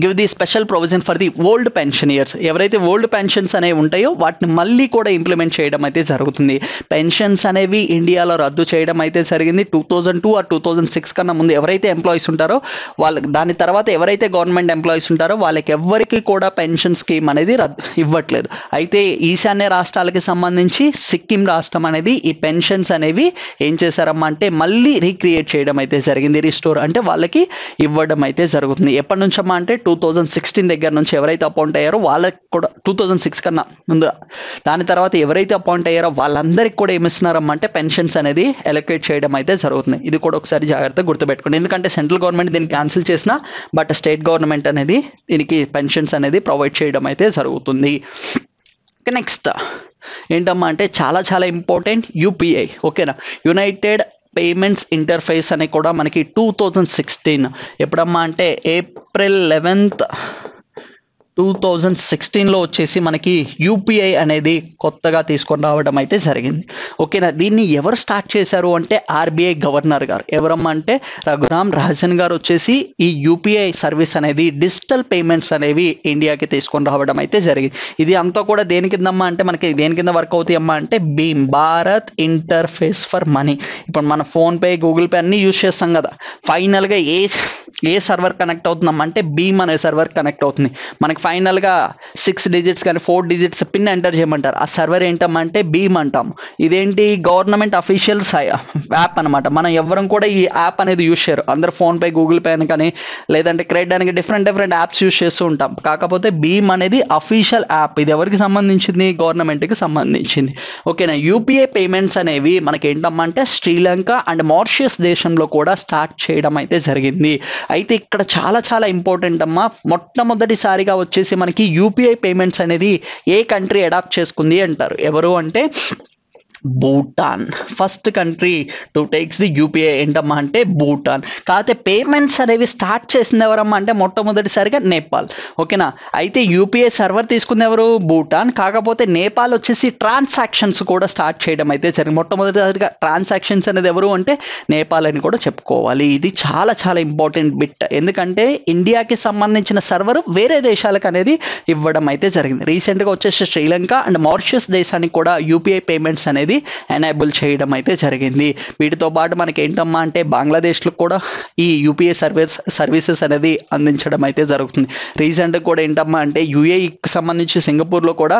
give the special provision for the old pensioners. ఎవరైతే ఓల్డ్ పెన్షన్స్ అనేవి ఉంటాయో వాటిని మళ్ళీ కూడా ఇంప్లిమెంట్ చేయడం అయితే జరుగుతుంది. పెన్షన్స్ అనేవి ఇండియాలో రద్దు చేయడం అయితే జరిగింది 2002 ఆర్ 2006 కన్నా ముందు. ఎవరైతే ఎంప్లాయీస్ ఉంటారో వాళ్ళకి, దాని తర్వాత ఎవరైతే గవర్నమెంట్ ఎంప్లాయీస్ ఉంటారో వాళ్ళకి ఎవ్వరికి కూడా పెన్షన్ స్కీమ్ అనేది ఇవ్వట్లేదు. అయితే ఈశాన్య రాష్ట్రాలకి సంబంధించి సిక్కిం రాష్ట్రం అనేది ఈ పెన్షన్స్ అనేవి ఏం చేశారమ్మా అంటే మళ్ళీ రీక్రియేట్ చేయడం అయితే జరిగింది. రిస్టోర్ అంటే వాళ్ళకి ఇవ్వడం అయితే జరుగుతుంది. ఎప్పటి నుంచమ్మా అంటే 2016 దగ్గర నుంచి ఎవరైతే అపాయింట్ అయ్యారో వాళ్ళకి కూడా, 2006 కన్నా ముందు, దాని తర్వాత ఎవరైతే అపాయింట్ అయ్యారో వాళ్ళందరికీ కూడా ఏమిస్తున్నారమ్మా అంటే పెన్షన్స్ అనేది ఎలొకేట్ చేయడం అయితే జరుగుతుంది. ఇది కూడా ఒకసారి జాగ్రత్తగా గుర్తుపెట్టుకోండి. ఎందుకంటే సెంట్రల్ గవర్నమెంట్ దీన్ని క్యాన్సిల్ చేసినా బట్ స్టేట్ గవర్నమెంట్ అనేది దీనికి పెన్షన్స్ అనేది ప్రొవైడ్ చేయడం అయితే జరుగుతుంది. నెక్స్ట్ ఏంటమ్మా అంటే చాలా చాలా ఇంపార్టెంట్ యూపీఐ. ఓకేనా, యునైటెడ్ పేమెంట్స్ ఇంటర్ఫేస్ అని కూడా మనకి 2016 ఎప్పుడమ్మా అంటే April 11th 2016లో వచ్చేసి మనకి యూపీఐ అనేది కొత్తగా తీసుకొని రావడం అయితే జరిగింది. ఓకేనా, దీన్ని ఎవరు స్టార్ట్ చేశారు అంటే ఆర్బీఐ గవర్నర్ గారు. ఎవరమ్మా అంటే రఘురామ్ రాజన్ గారు వచ్చేసి ఈ యూపీఐ సర్వీస్ అనేది, డిజిటల్ పేమెంట్స్ అనేవి ఇండియాకి తీసుకొని రావడం అయితే జరిగింది. ఇది అంతా కూడా దేని కిందమ్మా అంటే మనకి దేని కింద వర్క్ అవుతాయమ్మా అంటే Bhim, Bharat interface for money. ఇప్పుడు మన ఫోన్పే, గూగుల్ పే అన్నీ యూజ్ చేస్తాం కదా, ఫైనల్గా ఏ సర్వర్ కనెక్ట్ అవుతుందమ్మా అంటే భీమ్ అనే సర్వర్ కనెక్ట్ అవుతుంది. మనకి ఫైనల్గా 6 digits కానీ 4 digits పిన్ ఎంటర్ చేయమంటారు. ఆ సర్వర్ ఏంటమ్మా అంటే భీమ్ అంటాము. ఇదేంటి గవర్నమెంట్ అఫీషియల్స్ యాప్ అనమాట. మనం ఎవరం కూడా ఈ యాప్ అనేది యూజ్ చేయరు. అందరు ఫోన్పే, గూగుల్ పే అని కానీ లేదంటే క్రెడిట్ అని డిఫరెంట్ యాప్స్ యూజ్ చేస్తూ ఉంటాం. కాకపోతే భీమ్ అనేది అఫీషియల్ యాప్. ఇది ఎవరికి సంబంధించింది? గవర్నమెంట్కి సంబంధించింది. ఓకేనా, యూపీఐ పేమెంట్స్ అనేవి మనకి ఏంటమ్మా అంటే శ్రీలంక అండ్ మారిషస్ దేశంలో కూడా స్టార్ట్ చేయడం అయితే జరిగింది. అయితే ఇక్కడ చాలా చాలా ఇంపార్టెంట్ అమ్మా, మొట్టమొదటిసారిగా వచ్చేసి మనకి యూపీఐ పేమెంట్స్ అనేది ఏ కంట్రీ అడాప్ట్ చేసుకుంది అంటారు. ఎవరు అంటే Bhutan. First country to takes the UPI ఏంటమ్మా అంటే భూటాన్. కాకపోతే పేమెంట్స్ అనేవి స్టార్ట్ చేసింది ఎవరమ్మా అంటే మొట్టమొదటిసారిగా నేపాల్. ఓకేనా, అయితే యూపీఐ సర్వర్ తీసుకుంది ఎవరు? భూటాన్. కాకపోతే నేపాల్ వచ్చేసి ట్రాన్సాక్షన్స్ కూడా స్టార్ట్ చేయడం అయితే జరిగింది. మొట్టమొదటిసారిగా ట్రాన్సాక్షన్స్ అనేది ఎవరు అంటే నేపాల్ అని కూడా చెప్పుకోవాలి. ఇది చాలా చాలా ఇంపార్టెంట్ బిట్. ఎందుకంటే ఇండియాకి సంబంధించిన సర్వర్ వేరే దేశాలకు అనేది ఇవ్వడం అయితే జరిగింది. రీసెంట్గా వచ్చేసి శ్రీలంక అండ్ మారిషస్ దేశానికి కూడా యూపీఐ పేమెంట్స్ అనేది ఎనేబుల్ చేయడం అయితే జరిగింది. వీటితో పాటు మనకి ఏంటమ్మా అంటే బంగ్లాదేశ్లో కూడా ఈ యూపీఐ సర్వీసెస్ అనేది అందించడం అయితే జరుగుతుంది. రీసెంట్గా కూడా ఏంటమ్మా అంటే యూఏఈకి సంబంధించి సింగపూర్లో కూడా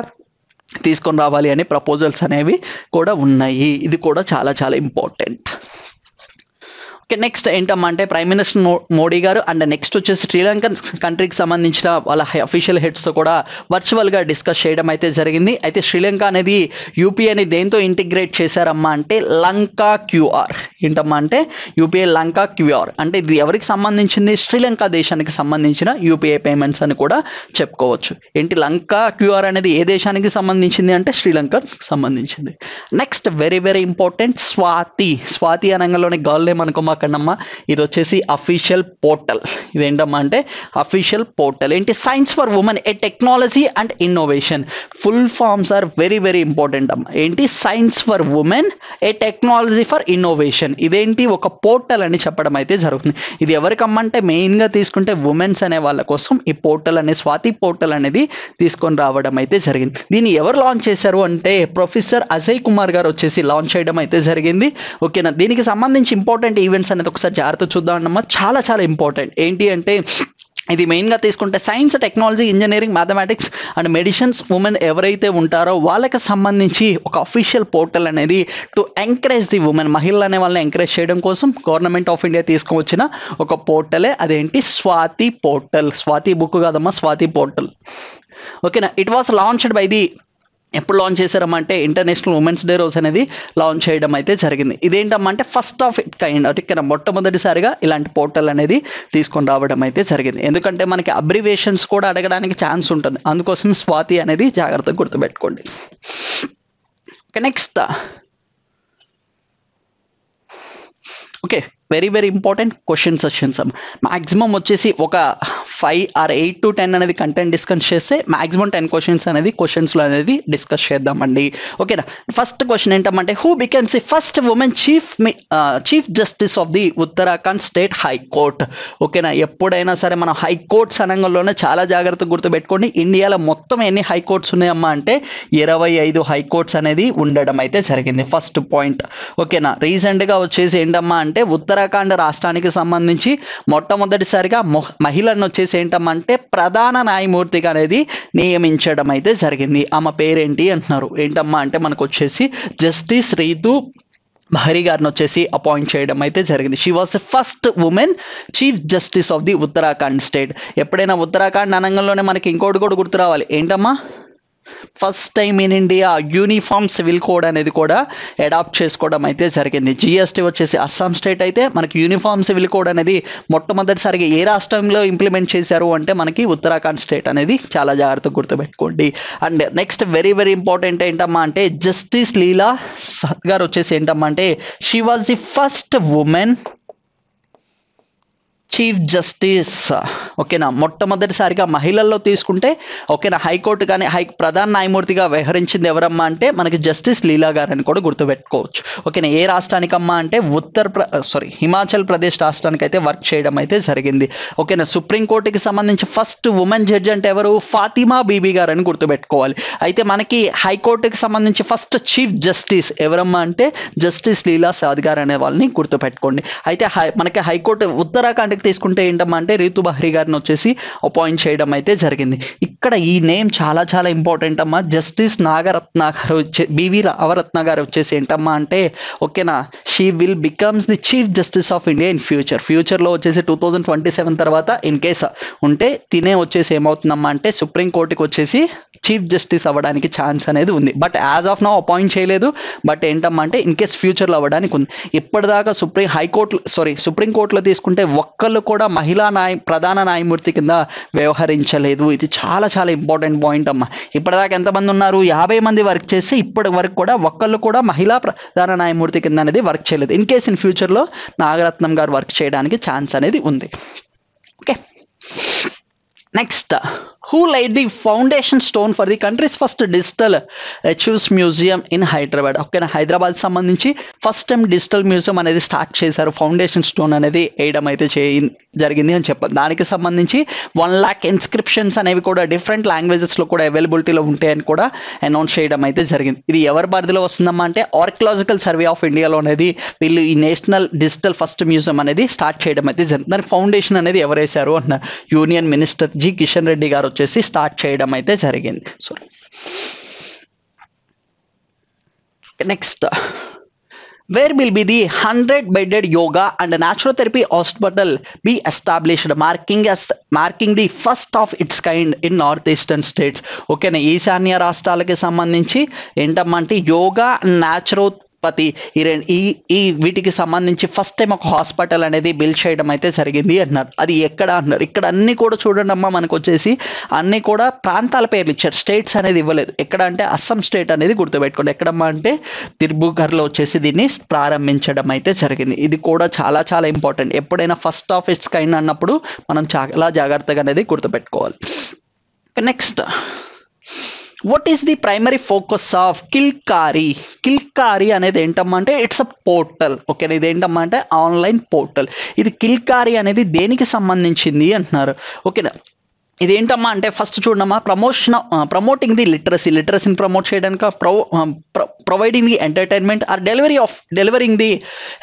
తీసుకొని రావాలి అనే ప్రపోజల్స్ అనేవి కూడా ఉన్నాయి. ఇది కూడా చాలా చాలా ఇంపార్టెంట్. ఓకే, నెక్స్ట్ ఏంటమ్మా అంటే ప్రైమ్ మినిస్టర్ మోడీ గారు అండ్ నెక్స్ట్ వచ్చేసి శ్రీలంకన్ కంట్రీకి సంబంధించిన వాళ్ళ అఫీషియల్ హెడ్స్తో కూడా వర్చువల్గా డిస్కస్ చేయడం అయితే జరిగింది. అయితే శ్రీలంక అనేది యూపీఐని దేంతో ఇంటిగ్రేట్ చేశారమ్మా అంటే లంకా క్యూఆర్. ఏంటమ్మా అంటే యూపీఐ లంకా క్యూఆర్ అంటే ఇది ఎవరికి సంబంధించింది? శ్రీలంక దేశానికి సంబంధించిన యూపీఐ పేమెంట్స్ అని కూడా చెప్పుకోవచ్చు. ఏంటి లంకా క్యూఆర్ అనేది ఏ దేశానికి సంబంధించింది అంటే శ్రీలంకకి సంబంధించింది. Next very very important Swathi అనగానే గర్ల్ నేమ్ అనుకోమా కన్నమ్మ. ఇది వచ్చేసి అఫీషియల్ పోర్టల్. ఇదేంటమ్మా అంటే అఫీషియల్ పోర్టల్. ఏంటి? Science for women a technology and innovation. Full forms are very very important అమ్మా. ఏంటి? Science for women a technology for innovation. ఇదేంటి? ఒక పోర్టల్ అని చెప్పడం అయితే జరుగుతుంది. ఇది ఎవరికమ్మా అంటే మెయిన్గా తీసుకుంటే ఉమెన్స్ అనే వాళ్ళ కోసం ఈ పోర్టల్ అనే స్వాతి పోర్టల్ అనేది తీసుకొని రావడం అయితే జరిగింది. దీన్ని ఎవరు లాంచ్ చేశారు అంటే ప్రొఫెసర్ అజయ్ కుమార్ గారు వచ్చేసి లాంచ్ చేయడం అయితే జరిగింది. ఓకేనా, దీనికి సంబంధించి ఇంపార్టెంట్ ఈవెంట్స్ అనేది ఒకసారి జాగ్రత్త చూద్దామన్నమా. చాలా చాలా ఇంపార్టెంట్. ఏంటి అంటే ఇది మెయిన్గా తీసుకుంటే science, technology, engineering, mathematics and medicines women ఎవరైతే ఉంటారో వాళ్ళకి సంబంధించి ఒక అఫీషియల్ పోర్టల్ అనేది టు ఎంకరేజ్ ది ఉమెన్, మహిళలు అనే వాళ్ళని ఎంకరేజ్ చేయడం కోసం గవర్నమెంట్ ఆఫ్ ఇండియా తీసుకువచ్చిన ఒక పోర్టలే అదేంటి స్వాతి పోర్టల్. స్వాతి బుక్ కాదమ్మా, స్వాతి పోర్టల్. ఓకేనా, it was launched by the, ఎప్పుడు లాంచ్ చేశారమ్మా అంటే ఇంటర్నేషనల్ ఉమెన్స్ డే రోజు అనేది లాంచ్ చేయడం అయితే జరిగింది. ఇదేంటమ్మా అంటే ఫస్ట్ ఆఫ్ ఇట్ కైండ్, అంటే ఇక్కడ మొట్టమొదటిసారిగా ఇలాంటి పోర్టల్ అనేది తీసుకొని రావడం అయితే జరిగింది. ఎందుకంటే మనకి అబ్రివేషన్స్ కూడా అడగడానికి ఛాన్స్ ఉంటుంది, అందుకోసం స్వాతి అనేది జాగ్రత్తగా గుర్తుపెట్టుకోండి. Next okay, very very important question sessions. Maximum వచ్చేసి ఒక 5 or 8 to 10 అనేది కంటెంట్ డిస్కస్ చేస్తే మ్యాక్సిమం 10 క్వశ్చన్స్ అనేది క్వశ్చన్స్లో అనేది డిస్కస్ చేద్దామండి. ఓకేనా. ఫస్ట్ క్వశ్చన్ ఏంటంటే who becomes the first women chief justice of the Uttarakhand state high court. ఓకేనా. ఎప్పుడైనా సరే మనం హైకోర్ట్స్ అనగంలోనే చాలా జాగ్రత్తగా గుర్తుపెట్టుకోండి. ఇండియాలో మొత్తం ఎన్ని హైకోర్ట్స్ ఉన్నాయమ్మా అంటే 25 హైకోర్ట్స్ అనేది ఉండడం అయితే జరిగింది. First point. ఓకేనా. రీసెంట్గా వచ్చేసి ఏంటమ్మా అంటే ఉత్తరాఖండ్ రాష్ట్రానికి సంబంధించి మొట్టమొదటిసారిగా మహిళను వచ్చేసి ఏంటమ్మంటే ప్రధాన న్యాయమూర్తిగా అనేది నియమించడం అయితే జరిగింది. ఆమె పేరేంటి అంటున్నారు. ఏంటమ్మా అంటే మనకు వచ్చేసి జస్టిస్ రీతు బహరి గారిని వచ్చేసి అపాయింట్ చేయడం అయితే జరిగింది. She was the first women chief justice of the Uttarakhand state. ఎప్పుడైనా ఉత్తరాఖండ్ అనగంలోనే మనకి ఇంకోటి కూడా గుర్తు రావాలి. ఏంటమ్మా, first time in India uniform civil code అనేది కూడా అడాప్ట్ చేసుకోవడం అయితే జరిగింది. జిఎస్టీ వచ్చేసి అస్సాం స్టేట్ అయితే మనకి యూనిఫామ్ సివిల్ కోడ్ అనేది మొట్టమొదటిసారిగా ఏ రాష్ట్రంలో ఇంప్లిమెంట్ చేశారు అంటే మనకి ఉత్తరాఖండ్ స్టేట్ అనేది చాలా జాగ్రత్తగా గుర్తుపెట్టుకోండి. And next very very important ఏంటమ్మా అంటే జస్టిస్ లీలా గారు వచ్చేసి ఏంటమ్మా అంటే she was the first women chief justice. ఓకేనా. మొట్టమొదటిసారిగా మహిళల్లో తీసుకుంటే ఓకేనా హైకోర్టు కానీ ప్రధాన న్యాయమూర్తిగా వ్యవహరించింది ఎవరమ్మా అంటే మనకి జస్టిస్ లీలా గారు అని కూడా గుర్తుపెట్టుకోవచ్చు. ఓకేనా. ఏ రాష్ట్రానికమ్మా అంటే హిమాచల్ ప్రదేశ్ రాష్ట్రానికి అయితే వర్క్ చేయడం అయితే జరిగింది. ఓకేనా. సుప్రీంకోర్టుకి సంబంధించి ఫస్ట్ ఉమెన్ జడ్జి అంటే ఎవరు, ఫాతిమా బీబీ గారు అని గుర్తుపెట్టుకోవాలి. అయితే మనకి హైకోర్టుకి సంబంధించి ఫస్ట్ చీఫ్ జస్టిస్ ఎవరమ్మా అంటే జస్టిస్ లీలా సాద్ గారు అనే వాళ్ళని గుర్తుపెట్టుకోండి. అయితే మనకి హైకోర్టు ఉత్తరాఖండ్కి తీసుకుంటే ఏంటమ్మా అంటే రీతు బహ్రీ గారిని వచ్చేసి అపాయింట్ చేయడం అయితే జరిగింది. ఇక్కడ ఈ నేమ్ చాలా చాలా ఇంపార్టెంట్ అమ్మా. జస్టిస్ నాగరత్న గారు బివి నవరత్న గారు వచ్చేసి ఏంటమ్మా అంటే ఓకేనా she will becomes the chief justice of India in ఫ్యూచర్లో వచ్చేసి 2027 తర్వాత ఇన్ కేస్ ఉంటే తినే వచ్చేసి ఏమవుతుందమ్మా అంటే సుప్రీంకోర్టుకి వచ్చేసి చీఫ్ జస్టిస్ అవ్వడానికి ఛాన్స్ అనేది ఉంది. But as of now appoint చేయలేదు. బట్ ఏంటమ్మా అంటే ఇన్ కేస్ ఫ్యూచర్లో అవ్వడానికి ఉంది. ఇప్పటిదాకా సుప్రీంకోర్టులో తీసుకుంటే ఒక్కళ్ళు కూడా ప్రధాన న్యాయమూర్తి కింద వ్యవహరించలేదు. ఇది చాలా చాలా ఇంపార్టెంట్ పాయింట్ అమ్మా. ఇప్పటిదాకా ఎంతమంది ఉన్నారు, 50 మంది వర్క్ చేసి ఇప్పటి వరకు కూడా ఒక్కళ్ళు కూడా మహిళా ప్రధాన న్యాయమూర్తి కింద అనేది వర్క్ చేయలేదు. ఇన్ కేస్ ఇన్ ఫ్యూచర్లో నాగరత్నం గారు వర్క్ చేయడానికి ఛాన్స్ అనేది ఉంది. Okay. Next, who laid the foundation stone for the country's first digital archives museum in Hyderabad. ఓకేనా. హైదరాబాద్ సంబంధించి ఫస్ట్ టైం డిజిటల్ మ్యూజియం అనేది స్టార్ట్ చేశారు. ఫౌండేషన్ స్టోన్ అనేది వేయడం అయితే జరిగింది అని చెప్పారు. దానికి సంబంధించి 1 lakh ఇన్స్క్రిప్షన్స్ అనేవి కూడా డిఫరెంట్ లాంగ్వేజెస్లో కూడా అవైలబిలిటీలో ఉంటాయని కూడా అనౌన్స్ చేయడం అయితే జరిగింది. ఇది ఎవరి పరిధిలో వస్తుందమ్మా అంటే ఆర్కియలాజికల్ సర్వే ఆఫ్ ఇండియాలో అనేది వీళ్ళు ఈ నేషనల్ డిజిటల్ ఫస్ట్ మ్యూజియం అనేది స్టార్ట్ చేయడం అయితే జరిగింది. దాని ఫౌండేషన్ అనేది ఎవరు వేశారు అన్నారు, union minister G Kishan Reddy గారు వచ్చేసి స్టార్ట్ చేయడం అయితే జరిగింది. Next, where will be the 100-bedded yoga and naturotherapy hospital be established, marking the first of its kind in northeastern states. ఓకేనా. ఈశాన్య రాష్ట్రాలకి సంబంధించి ఏంటమ్మంటే యోగా న్యాచురోపతి ఈ వీటికి సంబంధించి ఫస్ట్ టైం ఒక హాస్పిటల్ అనేది బిల్డ్ చేయడం అయితే జరిగింది అన్నారు. అది ఎక్కడ అన్నారు. ఇక్కడ అన్ని కూడా చూడండి అమ్మా, మనకు వచ్చేసి అన్ని కూడా ప్రాంతాల పేర్లు ఇచ్చారు, స్టేట్స్ అనేది ఇవ్వలేదు. ఎక్కడ అంటే అస్సాం స్టేట్ అనేది గుర్తుపెట్టుకోండి. ఎక్కడమ్మా అంటే దిబ్రూఘర్లో వచ్చేసి దీన్ని ప్రారంభించడం అయితే జరిగింది. ఇది కూడా చాలా చాలా ఇంపార్టెంట్. ఎప్పుడైనా ఫస్ట్ ఆఫ్ ఇట్స్ కైండ్ అన్నప్పుడు మనం చాలా జాగ్రత్తగా అనేది గుర్తుపెట్టుకోవాలి. Next, what is the primary focus of Kilkari అనేది ఏంటమ్మా అంటే ఇట్స్ అ పోర్టల్. ఓకేనా. ఇది ఏంటమ్మా అంటే ఆన్లైన్ పోర్టల్. ఇది కిల్కారీ అనేది దేనికి సంబంధించింది అంటున్నారు. ఓకేనా. ఇదేంటమ్మా అంటే ఫస్ట్ చూడమ్మా, ప్రమోటింగ్ ది లిటరసీని ప్రమోట్ చేయడానికి, providing the entertainment or delivering the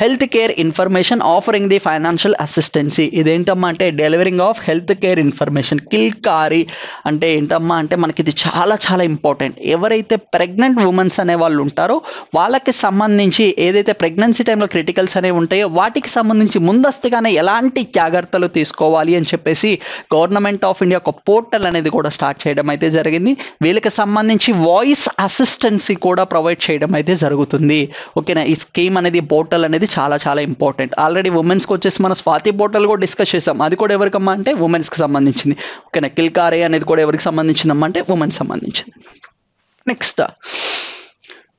health care information, offering the financial assistance. ఇదేంటమ్మా అంటే delivering of health care information. Kilkari అంటే ఏంటమ్మా అంటే మనకి ఇది చాలా చాలా ఇంపార్టెంట్. ఎవరైతే ప్రెగ్నెంట్ ఉమెన్స్ అనే వాళ్ళు ఉంటారో వాళ్ళకి సంబంధించి ఏదైతే ప్రెగ్నెన్సీ టైంలో క్రిటికల్స్ అనేవి ఉంటాయో వాటికి సంబంధించి ముందస్తుగానే ఎలాంటి జాగ్రత్తలు తీసుకోవాలి అని చెప్పేసి గవర్నమెంట్ ఆఫ్ ఇండియా ఒక పోర్టల్ అనేది కూడా స్టార్ట్ చేయడం అయితే జరిగింది. వీళ్ళకి సంబంధించి వాయిస్ అసిస్టెన్సీ కూడా ప్రొవైడ్ చేయడం అయితే జరుగుతుంది. ఓకేనా. ఈ స్కీమ్ అనేది పోర్టల్ అనేది చాలా చాలా ఇంపార్టెంట్. ఆల్రెడీ ఉమెన్స్కి వచ్చేసి మన స్వాతి పోర్టల్ కూడా డిస్కస్ చేసాం. అది కూడా ఎవరికమ్మా అంటే ఉమెన్స్కి సంబంధించింది. ఓకేనా. కిల్కారీ అనేది కూడా ఎవరికి సంబంధించిందమ్మా అంటే ఉమెన్స్ సంబంధించింది. Next,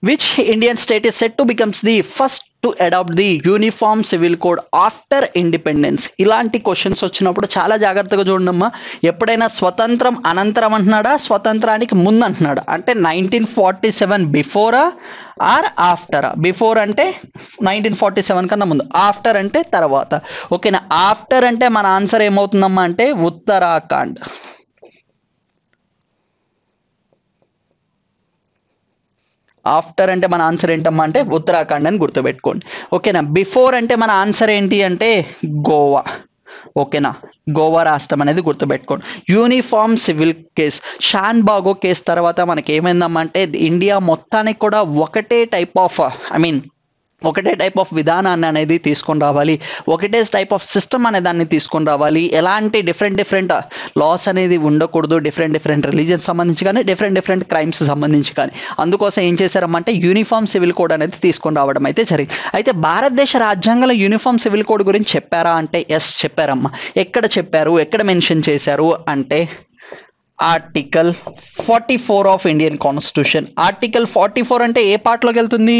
which Indian state is set to becomes the first to adopt the uniform civil code after independence. ఇలాంటి క్వశ్చన్స్ వచ్చినప్పుడు చాలా జాగ్రత్తగా చూడమ్మా. ఎప్పుడైనా స్వతంత్రం అనంతరం అంటున్నాడా, స్వతంత్రానికి ముందు అంటున్నాడా, అంటే 1947 బిఫోరా ఆర్ ఆఫ్టరా? బిఫోర్ అంటే 1947 కన్నా ముందు, ఆఫ్టర్ అంటే తర్వాత. ఓకేనా, ఆఫ్టర్ అంటే మన ఆన్సర్ ఏమవుతుందమ్మా అంటే ఉత్తరాఖండ్. ఆఫ్టర్ అంటే మన ఆన్సర్ ఏంటమ్మా అంటే ఉత్తరాఖండ్ అని గుర్తుపెట్టుకోండి. ఓకేనా, బిఫోర్ అంటే మన ఆన్సర్ ఏంటి అంటే గోవా. ఓకేనా, గోవా రాష్ట్రం అనేది గుర్తుపెట్టుకోండి. Uniform civil case, Shah Bano కేసు తర్వాత మనకి ఏమైందమ్మా అంటే ఇండియా మొత్తానికి కూడా ఒకటే టైప్ ఆఫ్ ఒకటే టైప్ ఆఫ్ విధానాన్ని అనేది తీసుకొని రావాలి, ఒకటే టైప్ ఆఫ్ సిస్టమ్ అనే దాన్ని తీసుకొని రావాలి. ఎలాంటి డిఫరెంట్ లాస్ అనేది ఉండకూడదు, డిఫరెంట్ రిలీజియన్స్ సంబంధించి కానీ డిఫరెంట్ క్రైమ్స్ సంబంధించి కానీ. అందుకోసం ఏం చేశారమ్మంటే యూనిఫామ్ సివిల్ కోడ్ అనేది తీసుకొని రావడం అయితే జరిగింది. అయితే భారతదేశ రాజ్యాంగంలో యూనిఫామ్ సివిల్ కోడ్ గురించి చెప్పారా అంటే ఎస్ చెప్పారమ్మా. ఎక్కడ చెప్పారు, ఎక్కడ మెన్షన్ చేశారు అంటే article 44 of Indian constitution. Article 44 అంటే ఏ పార్ట్లోకి వెళ్తుంది?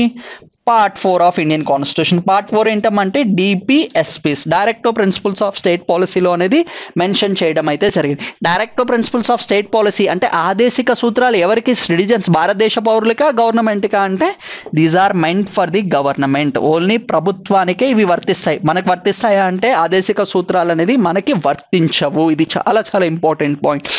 Part 4 of Indian constitution. Part 4 ఏంటంటే DPSPs, directive principles of state పాలసీలో అనేది మెన్షన్ చేయడం అయితే జరిగింది. Directive principles of state policy అంటే ఆదేశిక సూత్రాలు ఎవరికి? సిటిజన్స్, భారతదేశ పౌరులకా గవర్నమెంట్కా అంటే these are meant for the government, only ప్రభుత్వానికే ఇవి వర్తిస్తాయి. మనకు వర్తిస్తాయా అంటే ఆదేశిక సూత్రాలు అనేది మనకి వర్తించవు. ఇది చాలా ఇంపార్టెంట్ పాయింట్.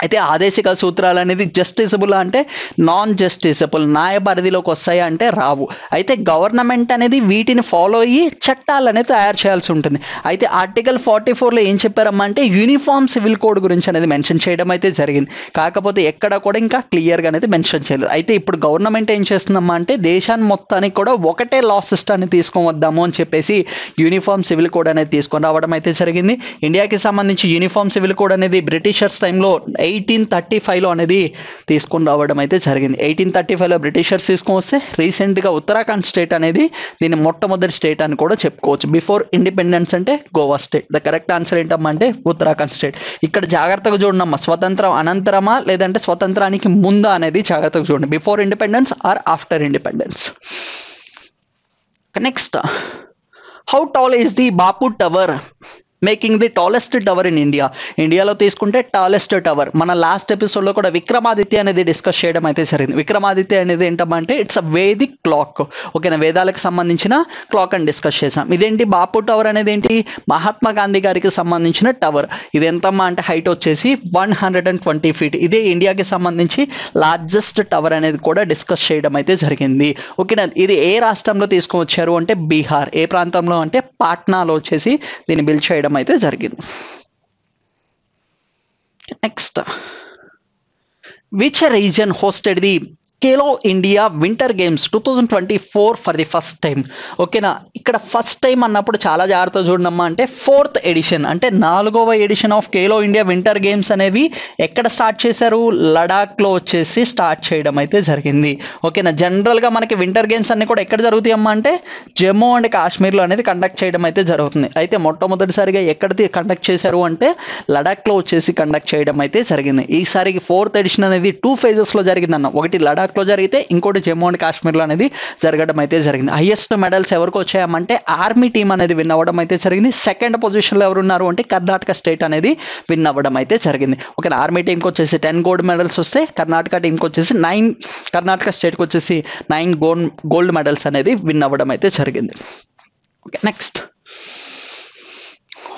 అయితే ఆదేశిక సూత్రాలు అనేది జస్టిసబుల్ అంటే నాన్ జస్టిసబుల్, న్యాయ పరిధిలోకి వస్తాయి అంటే రావు. అయితే గవర్నమెంట్ అనేది వీటిని ఫాలో అయ్యి చట్టాలు అనేది తయారు చేయాల్సి ఉంటుంది. అయితే ఆర్టికల్ 44లో ఏం చెప్పారమ్మా అంటే యూనిఫామ్ సివిల్ కోడ్ గురించి అనేది మెన్షన్ చేయడం అయితే జరిగింది. కాకపోతే ఎక్కడ కూడా ఇంకా క్లియర్గా అనేది మెన్షన్ చేయలేదు. అయితే ఇప్పుడు గవర్నమెంట్ ఏం చేస్తుందమ్మా అంటే దేశాన్ని మొత్తానికి కూడా ఒకటే లా సిస్టాన్ని తీసుకొని వద్దాము అని చెప్పేసి యూనిఫామ్ సివిల్ కోడ్ అనేది తీసుకొని రావడం అయితే జరిగింది. ఇండియాకి సంబంధించి యూనిఫామ్ సివిల్ కోడ్ అనేది బ్రిటిషర్స్ టైంలో 1835లో అనేది తీసుకొని రావడం అయితే జరిగింది. 1835లో బ్రిటిషర్స్ తీసుకొని వస్తే రీసెంట్గా ఉత్తరాఖండ్ స్టేట్ అనేది దీని మొట్టమొదటి స్టేట్ అని కూడా చెప్పుకోవచ్చు. బిఫోర్ ఇండిపెండెన్స్ అంటే Goa state. The correct answer ఏంటమ్మా అంటే ఉత్తరాఖండ్ స్టేట్. ఇక్కడ జాగ్రత్తగా చూడమ్మా, స్వతంత్రం అనంతరమా లేదంటే స్వతంత్రానికి ముందా అనేది జాగ్రత్తగా చూడండి. Before independence or after independence. Next, how tall is the Bapu tower making the tallest tower in India? ఇండియాలో తీసుకుంటే టాలెస్ట్ టవర్ మన లాస్ట్ ఎపిసోడ్లో కూడా విక్రమాదిత్య అనేది డిస్కస్ చేయడం అయితే జరిగింది. విక్రమాదిత్య అనేది ఏంటంటే ఇట్స్ అ వేదిక్ క్లాక్. ఓకేనా, వేదాలకు సంబంధించిన క్లాక్ అని డిస్కస్ చేసాం. ఇదేంటి బాపు టవర్ అనేది ఏంటి? మహాత్మా గాంధీ గారికి సంబంధించిన టవర్. ఇది ఎంతమ్మా అంటే హైట్ వచ్చేసి 120 ఫీట్. ఇదే ఇండియాకి సంబంధించి లార్జెస్ట్ టవర్ అనేది కూడా డిస్కస్ చేయడం అయితే జరిగింది. ఓకేనా, ఇది ఏ రాష్ట్రంలో తీసుకొని వచ్చారు అంటే బీహార్. ఏ ప్రాంతంలో అంటే పాట్నాలో వచ్చేసి దీన్ని బిల్డ్ చేయడం అయితే జరిగింది. Next, which reason hosted the Khelo India winter games 2024 for the first time? ఓకేనా, ఇక్కడ ఫస్ట్ టైం అన్నప్పుడు చాలా జాగ్రత్తగా చూడమ్మా. అంటే 4th ఎడిషన్ అంటే 4వ edition of Khelo India winter games అనేవి ఎక్కడ స్టార్ట్ చేశారు? లడాఖ్లో వచ్చేసి స్టార్ట్ చేయడం అయితే జరిగింది. ఓకేనా, జనరల్గా మనకి వింటర్ గేమ్స్ అన్ని కూడా ఎక్కడ జరుగుతాయి అమ్మా అంటే జమ్మూ అండ్ కాశ్మీర్లో అనేది కండక్ట్ చేయడం అయితే జరుగుతుంది. అయితే మొట్టమొదటిసారిగా ఎక్కడ కండక్ట్ చేశారు అంటే లడాఖ్లో వచ్చేసి కండక్ట్ చేయడం అయితే జరిగింది. ఈసారి 4th ఎడిషన్ అనేది 2 phases లో జరిగిందన్న. ఒకటి లడాఖ్లో జరిగితే ఇంకోటి జమ్మూ అండ్ కాశ్మీర్లో అనేది జరగడం అయితే జరిగింది. హైయెస్ట్ మెడల్స్ ఎవరికి వచ్చాయమంటే ఆర్మీ టీం అనేది విన్ అవ్వడం అయితే జరిగింది. సెకండ్ పొజిషన్లో ఎవరు ఉన్నారు అంటే కర్ణాటక స్టేట్ అనేది విన్ అవ్వడం అయితే జరిగింది. ఓకే, ఆర్మీ టీంకి వచ్చేసి 10 గోల్డ్ మెడల్స్ వస్తే కర్ణాటక టీంకి వచ్చేసి 9, కర్ణాటక స్టేట్కి వచ్చేసి 9 గోల్డ్ మెడల్స్ అనేది విన్ అవ్వడం అయితే జరిగింది. Okay, next,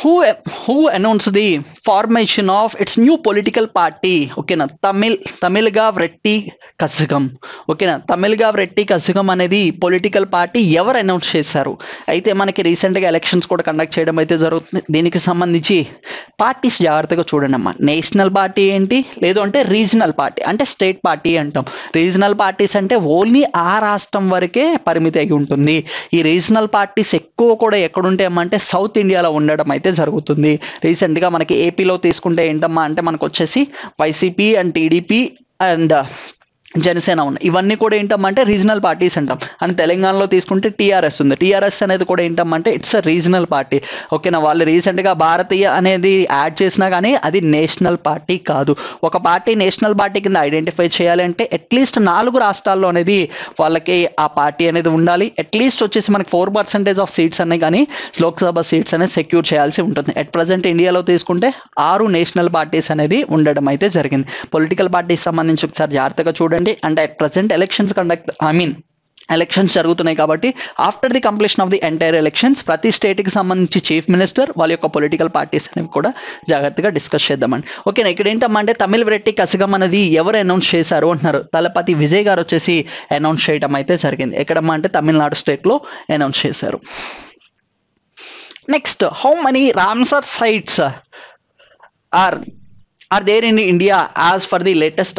who announced the formation of its new political party? ఓకేనా, తమిళగావ్ రెడ్డి కజగం. ఓకేనా, తమిళగావ్ రెడ్డి కజగం అనేది పొలిటికల్ పార్టీ ఎవరు అనౌన్స్ చేశారు? అయితే మనకి రీసెంట్గా ఎలక్షన్స్ కూడా కండక్ట్ చేయడం అయితే జరుగుతుంది. దీనికి సంబంధించి పార్టీస్ జాగ్రత్తగా చూడండి అమ్మా. నేషనల్ పార్టీ ఏంటి, లేదు అంటే రీజనల్ పార్టీ అంటే స్టేట్ పార్టీ అంటాం. రీజనల్ పార్టీస్ అంటే ఓన్లీ ఆ రాష్ట్రం వరకే పరిమితి అయి ఉంటుంది. ఈ రీజనల్ పార్టీస్ ఎక్కువ కూడా ఎక్కడుంటాయమ్మంటే సౌత్ ఇండియాలో ఉండడం అయితే జరుగుతుంది. రీసెంట్గా మనకి ఏపీలో తీసుకుంటే ఏంటమ్మా అంటే మనకు వచ్చేసి YCP and TDP and Janasena ఉన్నాయి. ఇవన్నీ కూడా ఏంటమ్మంటే రీజనల్ పార్టీస్ అంటాం. అండ్ తెలంగాణలో తీసుకుంటే టీఆర్ఎస్ ఉంది. టీఆర్ఎస్ అనేది కూడా ఏంటమ్మంటే ఇట్స్ అ రీజనల్ పార్టీ. ఓకేనా, వాళ్ళు రీసెంట్గా భారతీయ అనేది యాడ్ చేసినా కానీ అది నేషనల్ పార్టీ కాదు. ఒక పార్టీ నేషనల్ పార్టీ కింద ఐడెంటిఫై చేయాలంటే అట్లీస్ట్ 4 రాష్ట్రాల్లో అనేది వాళ్ళకి ఆ పార్టీ అనేది ఉండాలి. అట్లీస్ట్ వచ్చేసి మనకి 4% ఆఫ్ సీట్స్ అనే కానీ లోక్సభ సీట్స్ అనేది సెక్యూర్ చేయాల్సి ఉంటుంది. అట్ ప్రజెంట్ ఇండియాలో తీసుకుంటే 6 నేషనల్ పార్టీస్ అనేది ఉండడం అయితే జరిగింది. పొలిటికల్ పార్టీస్ సంబంధించి ఒకసారి జాగ్రత్తగా చూడండి. అండ్ అట్ ప్రజెంట్ ఎలక్షన్స్ జరుగుతున్నాయి కాబట్టి after the completion of the entire elections ప్రతి స్టేట్కి సంబంధించి చీఫ్ మినిస్టర్ వాళ్ళ యొక్క పొలిటికల్ పార్టీస్ అనేవి కూడా జాగ్రత్తగా డిస్కస్ చేద్దామండి. ఓకేనా, ఇక్కడ ఏంటంటే తమిళ వెరైటీ కసగం అనేది ఎవరు అనౌన్స్ చేశారు అంటున్నారు. తలపతి విజయ్ గారు వచ్చేసి అనౌన్స్ చేయడం అయితే జరిగింది. ఎక్కడమ్మా అంటే తమిళనాడు స్టేట్లో అనౌన్స్ చేశారు. Next, how many Ramsar sites are there in India as for the latest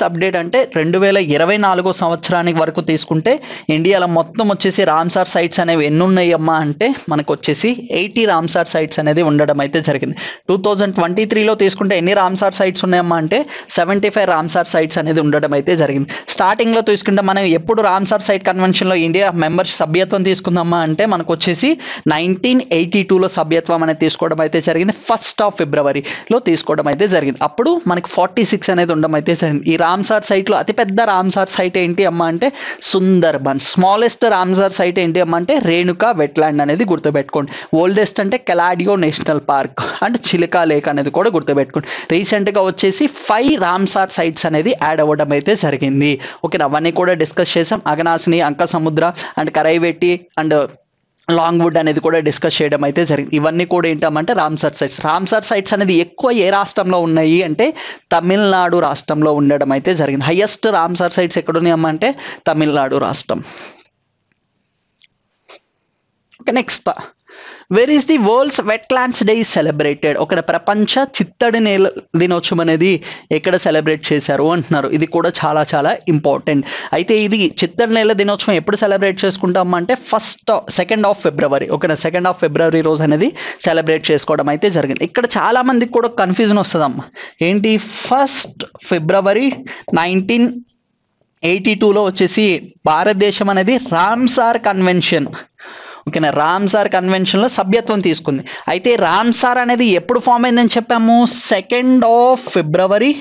update అంటే 2024 సంవత్సరానికి వరకు తీసుకుంటే ఇండియాలో మొత్తం వచ్చేసి రామ్సార్ సైట్స్ అనేవి ఎన్ని ఉన్నాయమ్మా అంటే మనకు వచ్చేసి 80 రామ్సార్ సైట్స్ అనేది ఉండడం అయితే జరిగింది. 2023లో తీసుకుంటే ఎన్ని రామ్సార్ సైట్స్ ఉన్నాయమ్మా అంటే 75 రామ్సార్ సైట్స్ అనేది ఉండడం అయితే జరిగింది. స్టార్టింగ్లో తీసుకుంటే మనం ఎప్పుడు రామ్సార్ సైట్ కన్వెన్షన్లో ఇండియా మెంబర్స్ సభ్యత్వం తీసుకుందామా అంటే మనకు వచ్చేసి 1982లో సభ్యత్వం అనేది తీసుకోవడం అయితే జరిగింది. 1 ఫిబ్రవరిలో తీసుకోవడం అయితే జరిగింది. అప్పుడు మనకి 46 అనేది ఉండడం అయితే జరిగింది. ఈ రామ్సార్ సైట్లో అతిపెద్ద రామ్సార్ సైట్ ఏంటి అమ్మా అంటే సుందర్బన్. స్మాలెస్ట్ రామ్సార్ సైట్ ఏంటి అమ్మా అంటే రేణుకా వెట్లాండ్ అనేది గుర్తుపెట్టుకోండి. ఓల్డెస్ట్ అంటే Keoladeo national park and Chilika lake అనేది కూడా గుర్తుపెట్టుకోండి. రీసెంట్గా వచ్చేసి 5 రామ్సార్ సైట్స్ అనేది యాడ్ అవ్వడం అయితే జరిగింది. ఓకే, అవన్నీ కూడా డిస్కస్ చేసాం. అగనాసిని, అంక సముద్ర అండ్ కరైవెట్టి అండ్ లాంగ్ వుడ్ అనేది కూడా డిస్కస్ చేయడం అయితే జరిగింది. ఇవన్నీ కూడా ఏంటంటే రామ్సార్ సైట్స్ అనేది ఎక్కువ ఏ రాష్ట్రంలో ఉన్నాయి అంటే తమిళనాడు రాష్ట్రంలో ఉండడం అయితే జరిగింది. హైయెస్ట్ రామ్సార్ సైట్స్ ఎక్కడ ఉన్నాయమ్మంటే తమిళనాడు రాష్ట్రం. Okay, next, where is the world's wetlands day celebrated? ఒక ప్రపంచ చిత్తడి నేల దినోత్సవం అనేది ఎక్కడ సెలబ్రేట్ చేశారు అంటున్నారు. ఇది కూడా చాలా చాలా ఇంపార్టెంట్. అయితే ఇది చిత్తడి నేల దినోత్సవం ఎప్పుడు సెలబ్రేట్ చేసుకుంటాం అంటే 2 ఫిబ్రవరి. ఓకేనా, 2 ఫిబ్రవరి రోజు అనేది సెలబ్రేట్ చేసుకోవడం అయితే జరిగింది. ఇక్కడ చాలా మందికి కూడా కన్ఫ్యూజన్ వస్తుందమ్మా. ఏంటి 1 ఫిబ్రవరి 1982లో వచ్చేసి భారతదేశం అనేది రామ్సార్ కన్వెన్షన్, ఓకేనా, రామ్సార్ కన్వెన్షన్లో సభ్యత్వం తీసుకుంది. అయితే రామ్సార్ అనేది ఎప్పుడు ఫామ్ అయిందని చెప్పాము? 2 ఫిబ్రవరి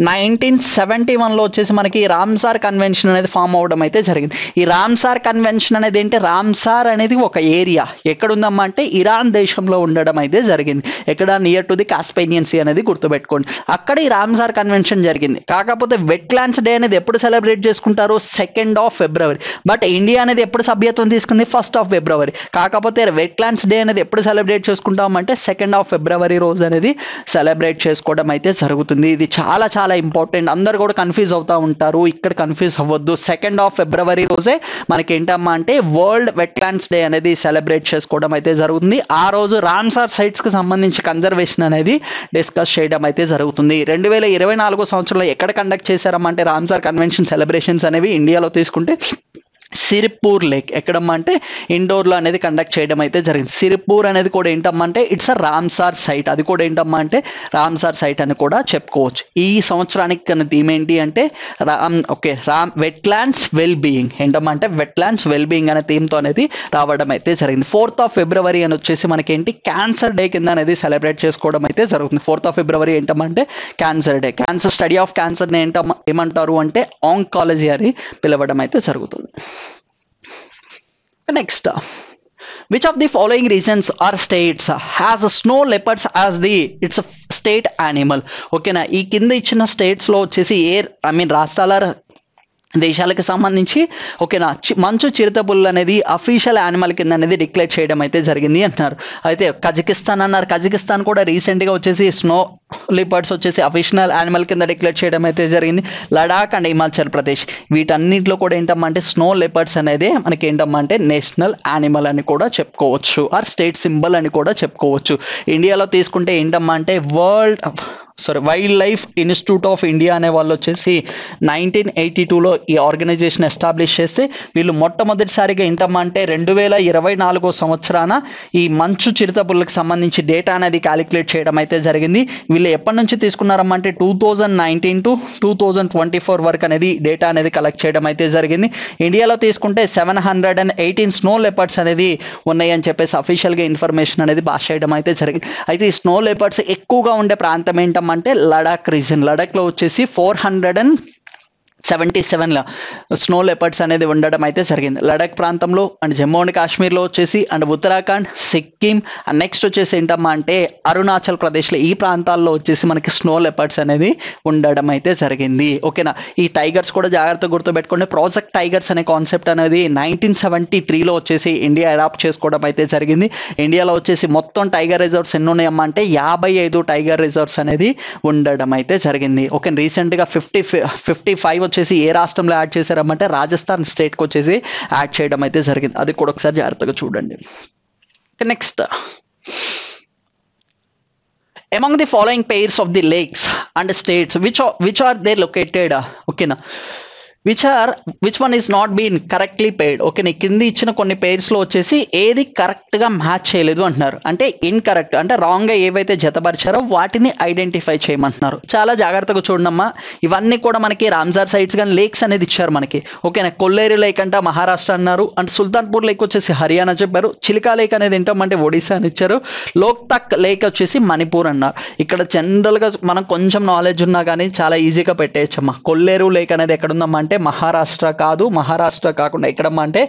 1971లో వచ్చేసి మనకి రామ్సార్ కన్వెన్షన్ అనేది ఫామ్ అవ్వడం అయితే జరిగింది. ఈ రామ్సార్ కన్వెన్షన్ అనేది ఏంటి? రామ్సార్ అనేది ఒక ఏరియా ఎక్కడ ఉందమ్మా అంటే ఇరాన్ దేశంలో ఉండడం అయితే జరిగింది. ఎక్కడ? నియర్ టు ది కాస్పేనియన్ సీ అనేది గుర్తుపెట్టుకోండి. అక్కడ ఈ రామ్సార్ కన్వెన్షన్ జరిగింది. కాకపోతే వెట్లాండ్స్ డే అనేది ఎప్పుడు సెలబ్రేట్ చేసుకుంటారు? 2 ఫిబ్రవరి. బట్ ఇండియా అనేది ఎప్పుడు సభ్యత్వం తీసుకుంది? 1 ఫిబ్రవరి. కాకపోతే వెట్లాండ్స్ డే అనేది ఎప్పుడు సెలబ్రేట్ చేసుకుంటామంటే 2 ఫిబ్రవరి రోజు అనేది సెలబ్రేట్ చేసుకోవడం అయితే జరుగుతుంది. ఇది చాలా చాలా ఇంపార్టెంట్. అందరు కూడా కన్ఫ్యూజ్ అవుతూ ఉంటారు. ఇక్కడ కన్ఫ్యూజ్ అవ్వద్దు. 2 ఫిబ్రవరి రోజే మనకి ఏంటమ్మా అంటే వరల్డ్ వెట్లాండ్స్ డే అనేది సెలబ్రేట్ చేసుకోవడం అయితే జరుగుతుంది. ఆ రోజు రామ్సార్ సైట్స్ కి సంబంధించి కన్జర్వేషన్ అనేది డిస్కస్ చేయడం అయితే జరుగుతుంది. 2024 సంవత్సరంలో ఎక్కడ కండక్ట్ చేశారమ్మా అంటే రామ్సార్ కన్వెన్షన్ సెలబ్రేషన్స్ అనేవి ఇండియాలో తీసుకుంటే సిరిపూర్ లేక్, ఎక్కడమ్మా అంటే ఇండోర్లో అనేది కండక్ట్ చేయడం అయితే జరిగింది. సిరిపూర్ అనేది కూడా ఏంటమ్మా అంటే ఇట్స్ అ రామ్సార్ సైట్. అది కూడా ఏంటమ్మా అంటే రామ్సార్ సైట్ అని కూడా చెప్పుకోవచ్చు. ఈ సంవత్సరానికి కన్నా థీమ్ ఏంటి అంటే వెట్లాండ్స్ వెల్ బీయింగ్. ఏంటమ్మా అంటే వెట్లాండ్స్ వెల్ బీయింగ్ అనే థీమ్తో అనేది రావడం అయితే జరిగింది. 4 ఫిబ్రవరి అని వచ్చేసి మనకి ఏంటి క్యాన్సర్ డే కింద అనేది సెలబ్రేట్ చేసుకోవడం అయితే జరుగుతుంది. 4 ఫిబ్రవరి ఏంటమ్మా అంటే cancer day. Cancer study of క్యాన్సర్ని ఏమంటారు అంటే ఆంకాలజీ అని పిలవడం అయితే జరుగుతుంది. Next, which of the following regions or states has snow leopards as its state animal? ఓకేనా, ఈ కింద ఇచ్చిన స్టేట్స్ లో వచ్చేసి రాష్ట్రాల దేశాలకు సంబంధించి ఓకేనా మంచు చిరుతపుల్లు అనేది అఫీషియల్ యానిమల్ కింద అనేది డిక్లేర్ చేయడం అయితే జరిగింది అంటున్నారు. అయితే కజకిస్తాన్ అన్నారు. కజకిస్తాన్ కూడా రీసెంట్గా వచ్చేసి స్నో లిపర్డ్స్ వచ్చేసి అఫీషియల్ యానిమల్ కింద డిక్లేర్ చేయడం అయితే జరిగింది. లడాక్ అండ్ హిమాచల్ ప్రదేశ్ వీటన్నిటిలో కూడా ఏంటమ్మా అంటే స్నో లిపర్డ్స్ అనేది మనకి ఏంటమ్మా అంటే నేషనల్ యానిమల్ అని కూడా చెప్పుకోవచ్చు, ఆర్ స్టేట్ సింబల్ అని కూడా చెప్పుకోవచ్చు. ఇండియాలో తీసుకుంటే ఏంటమ్మా అంటే వరల్డ్ ఇన్స్టిట్యూట్ ఆఫ్ ఇండియా అనే వాళ్ళు వచ్చేసి 1982లో ఈ ఆర్గనైజేషన్ ఎస్టాబ్లిష్ చేస్తే వీళ్ళు మొట్టమొదటిసారిగా ఏంటమ్మా అంటే 2024 సంవత్సరాన ఈ మంచు చిరుతపుళ్ళకి సంబంధించి డేటా అనేది క్యాలిక్యులేట్ చేయడం అయితే జరిగింది. వీళ్ళు ఎప్పటి నుంచి తీసుకున్నారమ్మా అంటే 2019 to 2024 వరకు అనేది డేటా అనేది కలెక్ట్ చేయడం అయితే జరిగింది. ఇండియాలో తీసుకుంటే 718 స్నో లెపర్డ్స్ అనేది ఉన్నాయి అని చెప్పేసి అఫీషియల్గా ఇన్ఫర్మేషన్ అనేది పాస్ చేయడం అయితే జరిగింది. అయితే ఈ స్నో లెపర్డ్స్ ఎక్కువగా ఉండే ప్రాంతం ఏంటంటే లడాక్ రీజన్. లడాక్లో వచ్చేసి 477 స్నో లెపర్డ్స్ అనేది ఉండడం అయితే జరిగింది. లడాక్ ప్రాంతంలో అండ్ జమ్మూ అండ్ కాశ్మీర్లో వచ్చేసి and Uttarakhand, Sikkim and next వచ్చేసి ఏంటమ్మా అంటే అరుణాచల్ ప్రదేశ్లో ఈ ప్రాంతాల్లో వచ్చేసి మనకి స్నో లెపర్డ్స్ అనేది ఉండడం అయితే జరిగింది. ఓకేనా. ఈ టైగర్స్ కూడా జాగ్రత్తగా గుర్తుపెట్టుకోండి. ప్రాజెక్ట్ టైగర్స్ అనే కాన్సెప్ట్ అనేది 1973లో వచ్చేసి ఇండియా అడాప్ట్ చేసుకోవడం అయితే జరిగింది. ఇండియాలో వచ్చేసి మొత్తం టైగర్ రిజర్వ్స్ ఎన్ని ఉన్నాయమ్మా అంటే 55 టైగర్ రిజర్వ్స్ అనేది ఉండడం అయితే జరిగింది. ఓకే. రీసెంట్గా 55 వచ్చేసి ఏ రాష్ట్రంలో యాడ్ చేశారమ్మంటే రాజస్థాన్ స్టేట్కి వచ్చేసి యాడ్ చేయడం అయితే జరిగింది. అది కూడా ఒకసారి జాగ్రత్తగా చూడండి. Next, among the following pairs of the lakes and states which are they located, okay na, which one is not been correctly paired. Okay, నీ కింది ఇచ్చిన కొన్ని పేర్స్లో వచ్చేసి ఏది కరెక్ట్గా మ్యాచ్ చేయలేదు అంటున్నారు. అంటే ఇన్కరెక్ట్ అంటే రాంగ్గా ఏవైతే జతపరిచారో వాటిని ఐడెంటిఫై చేయమంటున్నారు. చాలా జాగ్రత్తగా చూడమ్మా. ఇవన్నీ కూడా మనకి రామ్సార్ సైట్స్ కానీ లేక్స్ అనేది ఇచ్చారు మనకి. ఓకేనా. కొల్లేరు లేక్ అంటే మహారాష్ట్ర అన్నారు. అండ్ సుల్తాన్పూర్ లేక్ వచ్చేసి హర్యానా చెప్పారు. చిలికా లేక్ అనేది ఏంటంటే ఒడిశా అని ఇచ్చారు. లోక్తక్ లేక్ వచ్చేసి మణిపూర్ అన్నారు. ఇక్కడ జనరల్గా మనం కొంచెం నాలెడ్జ్ ఉన్నా కానీ చాలా ఈజీగా పెట్టేయచ్చమ్మా. కొల్లేరు లేక్ అనేది ఎక్కడ ఉందమ్మా అంటే మహారాష్ట్ర కాదు, మహారాష్ట్ర కాకుండా ఎక్కడమ్మా అంటే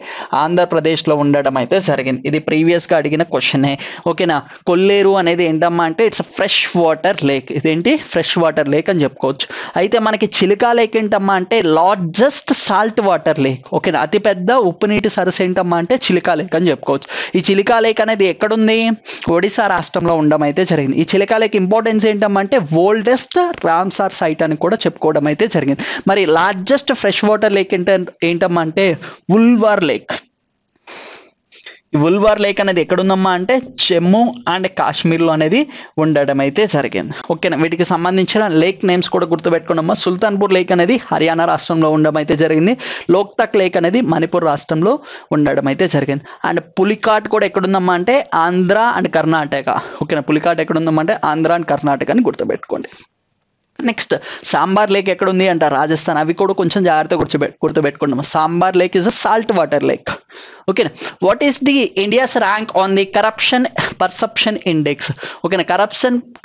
ఆంధ్రప్రదేశ్లో ఉండడం అయితే జరిగింది. ఇది ప్రీవియస్గా అడిగిన క్వశ్చనే. ఓకేనా. కొల్లేరు అనేది ఏంటమ్మా అంటే ఇట్స్ ఫ్రెష్ వాటర్ లేక్. ఇదేంటి ఫ్రెష్ వాటర్ లేక్ అని చెప్పుకోవచ్చు. అయితే మనకి చిలికా లేక్ ఏంటమ్మా అంటే లార్జెస్ట్ సాల్ట్ వాటర్ లేక్. ఓకేనా. అతిపెద్ద ఉప్పు నీటి సరస్సు ఏంటమ్మా అంటే చిలికా లేక్ అని చెప్పుకోవచ్చు. ఈ చిలికా లేక్ అనేది ఎక్కడుంది? ఒడిశా రాష్ట్రంలో ఉండడం అయితే జరిగింది. ఈ చిలికా లేక్ ఇంపార్టెన్స్ ఏంటమ్మా అంటే ఓల్డెస్ట్ రామ్సార్ సైట్ అని కూడా చెప్పుకోవడం అయితే జరిగింది. మరి లార్జెస్ట్ ఫ్రెష్ వాటర్ లేక్ ఏంటమ్మా అంటే ఉల్వార్ లేక్. ఈ ఉల్వార్ లేక్ అనేది ఎక్కడుందమ్మా అంటే జమ్మూ అండ్ కాశ్మీర్లో అనేది ఉండడం అయితే జరిగింది. ఓకేనా. వీటికి సంబంధించిన లేక్ నేమ్స్ కూడా గుర్తుపెట్టుకున్నామా. సుల్తాన్పూర్ లేక్ అనేది హర్యానా రాష్ట్రంలో ఉండడం అయితే జరిగింది. లోక్తక్ లేక్ అనేది మణిపూర్ రాష్ట్రంలో ఉండడం అయితే జరిగింది. అండ్ పులికాట్ కూడా ఎక్కడుందమ్మా అంటే ఆంధ్ర అండ్ కర్ణాటక. ఓకేనా. పులికాట్ ఎక్కడుందమ్మా అంటే ఆంధ్ర అండ్ కర్ణాటక అని గుర్తుపెట్టుకోండి. నెక్స్ట్, సాంబార్ లేక్ ఎక్కడ ఉంది అంట రాజస్థాన్. అవి కూడా కొంచెం జాగ్రత్తగా గుర్తుపెట్టుకున్నాము. Sambhar lake is a salt water lake. ఓకేనా. What is the India's rank on the corruption perception index? ఓకేనా.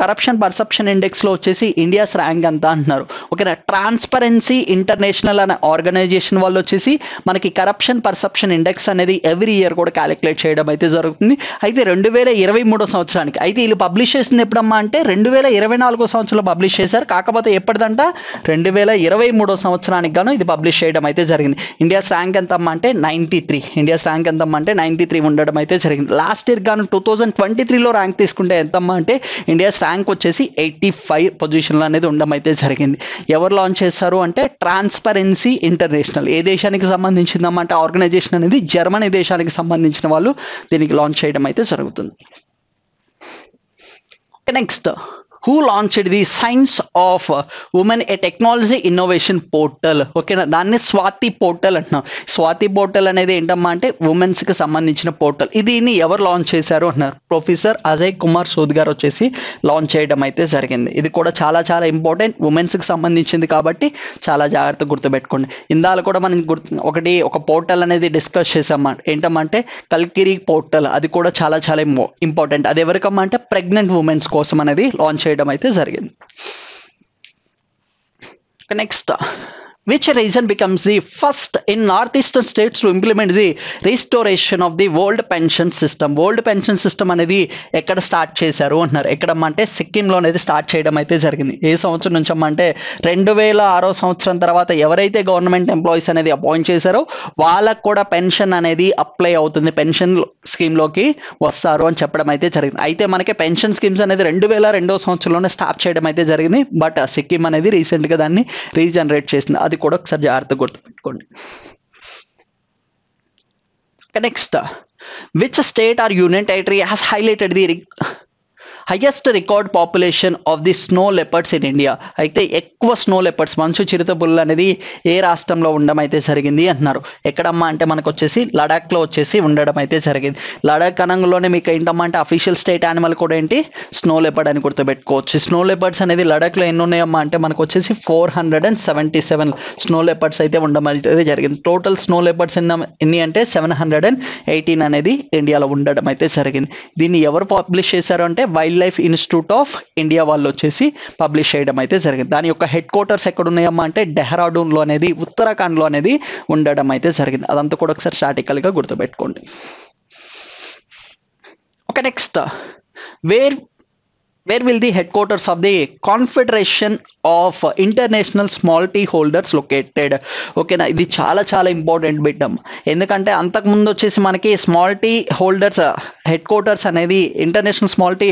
కరప్షన్ పర్సెప్షన్ ఇండెక్స్లో వచ్చేసి ఇండియాస్ ర్యాంక్ అంతా అంటున్నారు. ఓకేనా. ట్రాన్స్పరెన్సీ ఇంటర్నేషనల్ అనే ఆర్గనైజేషన్ వాళ్ళు వచ్చేసి మనకి కరప్షన్ పర్సెప్షన్ ఇండెక్స్ అనేది ఎవ్రీ ఇయర్ కూడా క్యాలిక్యులేట్ చేయడం అయితే జరుగుతుంది. అయితే 2023 సంవత్సరానికి అయితే వీళ్ళు పబ్లిష్ చేసింది ఎప్పుడమ్మా అంటే 2024 సంవత్సరంలో పబ్లిష్ చేశారు. కాకపోతే ఎప్పటిదంట 2023 సంవత్సరానికి గాను ఇది పబ్లిష్ చేయడం అయితే జరిగింది. ఇండియాస్ ర్యాంక్ ఎంతమ్మా అంటే 93. ఇండియాస్ ర్యాంక్ ఎంతమ్మా అంటే 93 ఉండడం అయితే జరిగింది. లాస్ట్ ఇయర్ గాను 2023లో ర్యాంక్ తీసుకుంటే ఎంతమ్మా అంటే ఇండియాస్ ర్యాంక్ వచ్చేసి 85 పొజిషన్లో అనేది ఉండడం అయితే జరిగింది. ఎవరు లాంచ్ చేశారు అంటే ట్రాన్స్పరెన్సీ ఇంటర్నేషనల్. ఏ దేశానికి సంబంధించిందమ్మా అంటే ఆర్గనైజేషన్ అనేది జర్మనీ దేశానికి సంబంధించిన వాళ్ళు దీనికి లాంచ్ చేయడం అయితే జరుగుతుంది. Next, who launched the Science of Women a Technology Innovation Portal. ఓకేనా. దాన్ని స్వాతి పోర్టల్ అంటున్నాం. స్వాతి పోర్టల్ అనేది ఏంటమ్మా అంటే ఉమెన్స్కి సంబంధించిన పోర్టల్. దీన్ని ఎవరు లాంచ్ చేశారు అంటున్నారు. ప్రొఫెసర్ అజయ్ కుమార్ సూద్ గారు వచ్చేసి లాంచ్ చేయడం అయితే జరిగింది. ఇది కూడా చాలా చాలా ఇంపార్టెంట్, ఉమెన్స్కి సంబంధించింది కాబట్టి చాలా జాగ్రత్తగా గుర్తుపెట్టుకోండి. ఇందాక కూడా మనం ఒక పోర్టల్ అనేది డిస్కస్ చేసామా ఏంటమ్మంటే కల్కిరి పోర్టల్. అది కూడా చాలా చాలా ఇంపార్టెంట్. అది ఎవరికమ్మా అంటే ప్రెగ్నెంట్ ఉమెన్స్ కోసం అనేది లాంచ్ చేయడం అయితే జరిగింది. Next, which region becomes the first in northeastern states to implement the restoration of the old pension system? Old pension system అనేది ఎక్కడ స్టార్ట్ చేశారు అంటున్నారు. ఎక్కడమ్మా అంటే సిక్కింలో అనేది స్టార్ట్ చేయడం అయితే జరిగింది. ఏ సంవత్సరం నుంచి అమ్మా అంటే 2006 సంవత్సరం తర్వాత ఎవరైతే గవర్నమెంట్ ఎంప్లాయీస్ అనేది అపాయింట్ చేశారో వాళ్ళకు కూడా పెన్షన్ అనేది అప్లై అవుతుంది, పెన్షన్ స్కీమ్లోకి వస్తారు అని చెప్పడం అయితే జరిగింది. అయితే మనకి పెన్షన్ స్కీమ్స్ అనేది 2002 సంవత్సరంలోనే స్టార్ట్ చేయడం అయితే జరిగింది. బట్ సిక్కిం అనేది రీసెంట్గా దాన్ని రీజనరేట్ చేసింది. అది కూడా ఒకసారి జాగ్రత్తగా గుర్తుపెట్టుకోండి. Next, which state or union territory has highlighted the highest record population of the snow leopards in India. అయితే ఎక్కువ స్నో లెపర్డ్స్ మంచు చిరుతపుల్లు అనేది ఏ రాష్ట్రంలో ఉండడం అయితే జరిగింది అంటున్నారు. ఎక్కడమ్మా అంటే మనకు వచ్చేసి లడాఖ్లో వచ్చేసి ఉండడం అయితే జరిగింది. లడాక్ అనంలోనే మీకు ఏంటమ్మా అంటే అఫీషియల్ స్టేట్ యానిమల్ కూడా ఏంటి స్నో లెపర్డ్ అని గుర్తుపెట్టుకోవచ్చు. స్నో లెపర్డ్స్ అనేది లడాఖ్లో ఎన్ని ఉన్నాయమ్మా అంటే మనకు వచ్చేసి 477 స్నో లెపర్డ్స్ అయితే ఉండడం అయితే జరిగింది. టోటల్ స్నో లెపర్డ్స్ ఎన్ని అంటే 718 అనేది ఇండియాలో ఉండడం అయితే జరిగింది. దీన్ని ఎవరు పబ్లిష్ చేశారు అంటే wild life institute of India వాళ్ళు వచ్చేసి పబ్లిష్ చేయడం అయితే జరిగింది. దాని యొక్క హెడ్ క్వార్టర్స్ ఎక్కడ ఉన్నాయమ్మా అంటే డెహ్రాడూన్లో అనేది ఉత్తరాఖండ్లో అనేది ఉండడం అయితే జరిగింది. అదంతా కూడా ఒకసారి స్టాటికల్గా గుర్తుపెట్టుకోండి. Okay, next where will the headquarters of the Confederation of International Small Tea Holders located? ఓకేనా, ఇది చాలా చాలా ఇంపార్టెంట్ బిట్ అమ్మ. ఎందుకంటే అంతకుముందు వచ్చేసి మనకి small tea holders headquarters అనేది ఇంటర్నేషనల్ స్మాల్ టీ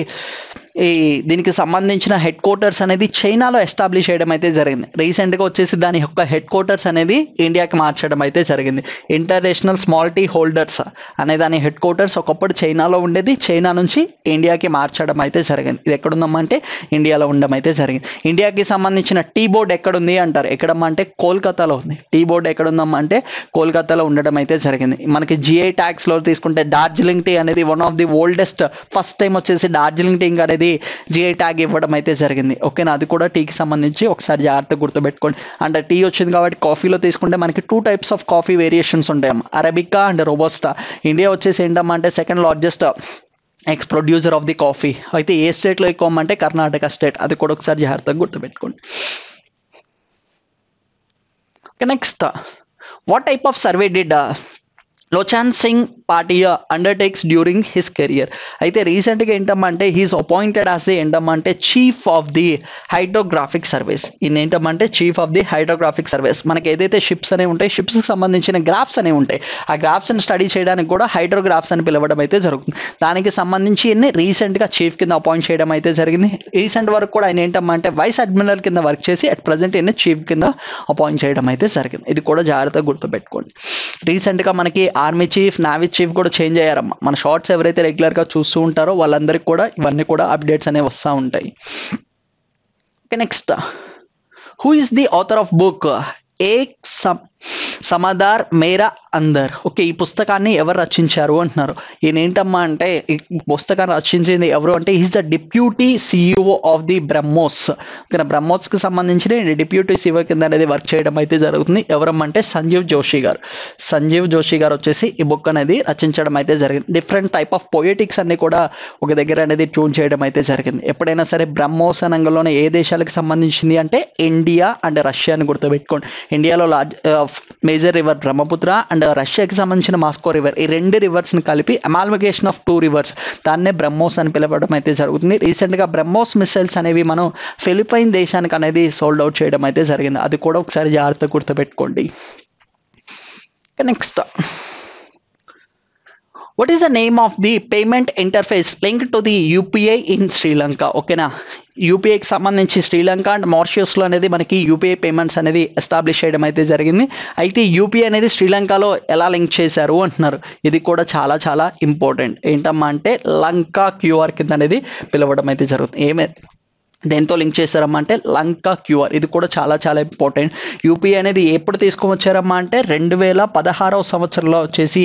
దీనికి సంబంధించిన హెడ్ క్వార్టర్స్ అనేది చైనాలో ఎస్టాబ్లిష్ చేయడం అయితే జరిగింది. రీసెంట్గా వచ్చేసి దాని యొక్క హెడ్ క్వార్టర్స్ అనేది ఇండియాకి మార్చడం అయితే జరిగింది. ఇంటర్నేషనల్ స్మాల్ టీ హోల్డర్స్ అనే దాని హెడ్ క్వార్టర్స్ ఒకప్పుడు చైనాలో ఉండేది, చైనా నుంచి ఇండియాకి మార్చడం అయితే జరిగింది. ఇది ఎక్కడుందమ్మా అంటే ఇండియాలో ఉండడం అయితే జరిగింది. ఇండియాకి సంబంధించిన టీ బోర్డ్ ఎక్కడుంది అంటారు. ఎక్కడమ్మా అంటే కోల్కతాలో ఉంది. టీ బోర్డ్ ఎక్కడుందమ్మా అంటే కోల్కతాలో ఉండడం అయితే జరిగింది. మనకి జిఐ ట్యాగ్స్లో తీసుకుంటే డార్జిలింగ్ టీ అనేది one of the oldest, first time వచ్చేసి డార్జిలింగ్ టీ అనేది జిఐ ట్యాగ్ ఇవ్వడం అయితే జరిగింది. ఓకేనా, అది కూడా టీకి సంబంధించి ఒకసారి జాగ్రత్తగా గుర్తుపెట్టుకోండి. అంటే టీ వచ్చింది కాబట్టి కాఫీలో తీసుకుంటే మనకి 2 టైప్స్ ఆఫ్ కాఫీ వేరియేషన్స్ ఉంటాయమ్మా, అరబికా అండ్ రోబోస్టా. ఇండియా వచ్చేసి ఏంటమ్మా అంటే second largest producer of the coffee. అయితే ఏ స్టేట్లో ఎక్కువ అంటే కర్ణాటక స్టేట్. అది కూడా ఒకసారి జాగ్రత్తగా గుర్తుపెట్టుకోండి. Okay, next what type of survey did Lochan Singh Pathania undertakes during his career. అయితే రీసెంట్గా ఏంటమ్మా అంటే హీస్ అపాయింటెడ్ యాజ్ ఏంటమ్మా అంటే chief of the hydrographic surveys. ఈయన ఏంటమ్మా అంటే chief of the hydrographic surveys. మనకి ఏదైతే షిప్స్ అనేవి ఉంటాయి, షిప్స్కి సంబంధించిన గ్రాఫ్స్ అనేవి ఉంటాయి, ఆ గ్రాఫ్స్ని స్టడీ చేయడానికి కూడా హైడ్రోగ్రాఫ్స్ అని పిలవడం అయితే జరుగుతుంది. దానికి సంబంధించి ఎన్ని రీసెంట్గా చీఫ్ కింద అపాయింట్ చేయడం అయితే జరిగింది. రీసెంట్ వరకు కూడా ఆయన ఏంటమ్మా అంటే వైస్ అడ్మిరల్ కింద వర్క్ చేసి అట్ ప్రజెంట్ ఎన్ని చీఫ్ కింద అపాయింట్ చేయడం అయితే జరిగింది. ఇది కూడా జాగ్రత్తగా గుర్తుపెట్టుకోండి. రీసెంట్గా మనకి ఆర్మీ చీఫ్, నావీ చీఫ్ కూడా చేంజ్ అయ్యారమ్మా. మన షార్ట్స్ ఎవరైతే రెగ్యులర్గా చూస్తూ ఉంటారో వాళ్ళందరికీ కూడా ఇవన్నీ కూడా అప్డేట్స్ అనేవి వస్తూ ఉంటాయి. Okay, next who is the author of book Ek Samandar Mera Andar. Okay, ఈ పుస్తకాన్ని ఎవరు రచించారు అంటున్నారు. ఈయన ఏంటమ్మా అంటే ఈ పుస్తకాన్ని రచించింది ఎవరు అంటే is the deputy CEO of the BrahMos. Okay, బ్రహ్మోస్కి సంబంధించిన డిప్యూటీ సిఇఓ కింద అనేది వర్క్ చేయడం అయితే జరుగుతుంది. ఎవరమ్మంటే సంజీవ్ జోషి గారు. సంజీవ్ జోషి గారు వచ్చేసి ఈ బుక్ అనేది రచించడం అయితే జరిగింది. డిఫరెంట్ టైప్ ఆఫ్ పొయిటిక్స్ అన్ని కూడా ఒక దగ్గర అనేది ట్యూన్ చేయడం అయితే జరిగింది. ఎప్పుడైనా సరే బ్రహ్మోస్ అనంగంలోనే ఏ దేశాలకు సంబంధించింది అంటే ఇండియా అండ్ రష్యా అని గుర్తుపెట్టుకోండి. ఇండియాలో మేజర్ రివర్ బ్రహ్మపుత్ర అండ్ రష్యాకి సంబంధించిన మాస్కో రివర్, ఈ 2 రివర్స్ని కలిపి అమాల్గేషన్ ఆఫ్ 2 రివర్స్, దాన్నే బ్రహ్మోస్ అని పిలవడం అయితే జరుగుతుంది. రీసెంట్గా బ్రహ్మోస్ మిసైల్స్ అనేవి మనం ఫిలిపైన్ దేశానికి అనేది సోల్డ్ అవుట్ చేయడం అయితే జరిగింది. అది కూడా ఒకసారి జాగ్రత్తగా గుర్తుపెట్టుకోండి. Next what is the name of the payment interface linked to the UPI in Sri Lanka? ఓకేనా, యూపీఐకి సంబంధించి శ్రీలంక అండ్ మారిషియస్లో అనేది మనకి యూపీఐ పేమెంట్స్ అనేది ఎస్టాబ్లిష్ చేయడం అయితే జరిగింది. అయితే యూపీఐ అనేది శ్రీలంకలో ఎలా లింక్ చేశారు అంటున్నారు. ఇది కూడా చాలా చాలా ఇంపార్టెంట్. ఏంటమ్మా అంటే లంకా క్యూఆర్ కింద అనేది పిలవడం అయితే జరుగుతుంది. దేంతో లింక్ చేశారమ్మా అంటే లంకా క్యూఆర్. ఇది కూడా చాలా చాలా ఇంపార్టెంట్. యూపీఐ అనేది ఎప్పుడు తీసుకొని వచ్చారమ్మా అంటే 2016వ సంవత్సరంలో వచ్చేసి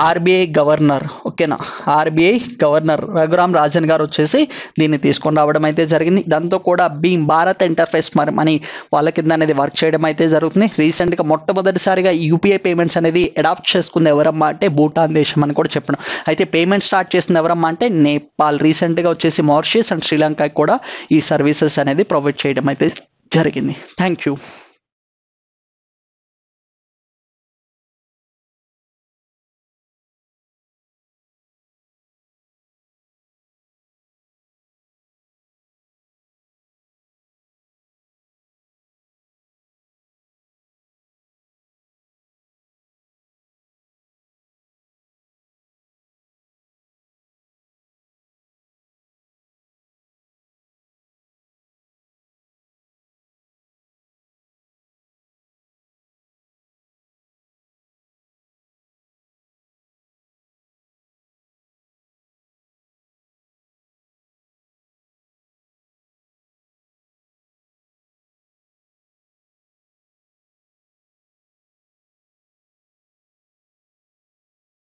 ఆర్బీఐ గవర్నర్, ఓకేనా, ఆర్బీఐ గవర్నర్ రఘురామ్ రాజన్ గారు వచ్చేసి దీన్ని తీసుకొని రావడం అయితే జరిగింది. దాంతో కూడా భీమ్ భారత్ ఇంటర్ఫేస్ మనీ వాళ్ళ కింద అనేది వర్క్ చేయడం అయితే జరుగుతుంది. రీసెంట్గా మొట్టమొదటిసారిగా యూపీఐ పేమెంట్స్ అనేది అడాప్ట్ చేసుకుంది ఎవరమ్మా అంటే భూటాన్ దేశం అని కూడా చెప్పడం. అయితే పేమెంట్ స్టార్ట్ చేసింది ఎవరమ్మా అంటే నేపాల్. రీసెంట్గా వచ్చేసి మారిషియస్ అండ్ శ్రీలంక కూడా ఈ సర్వీసెస్ అనేది ప్రొవైడ్ చేయడం అయితే జరిగింది. Thank you.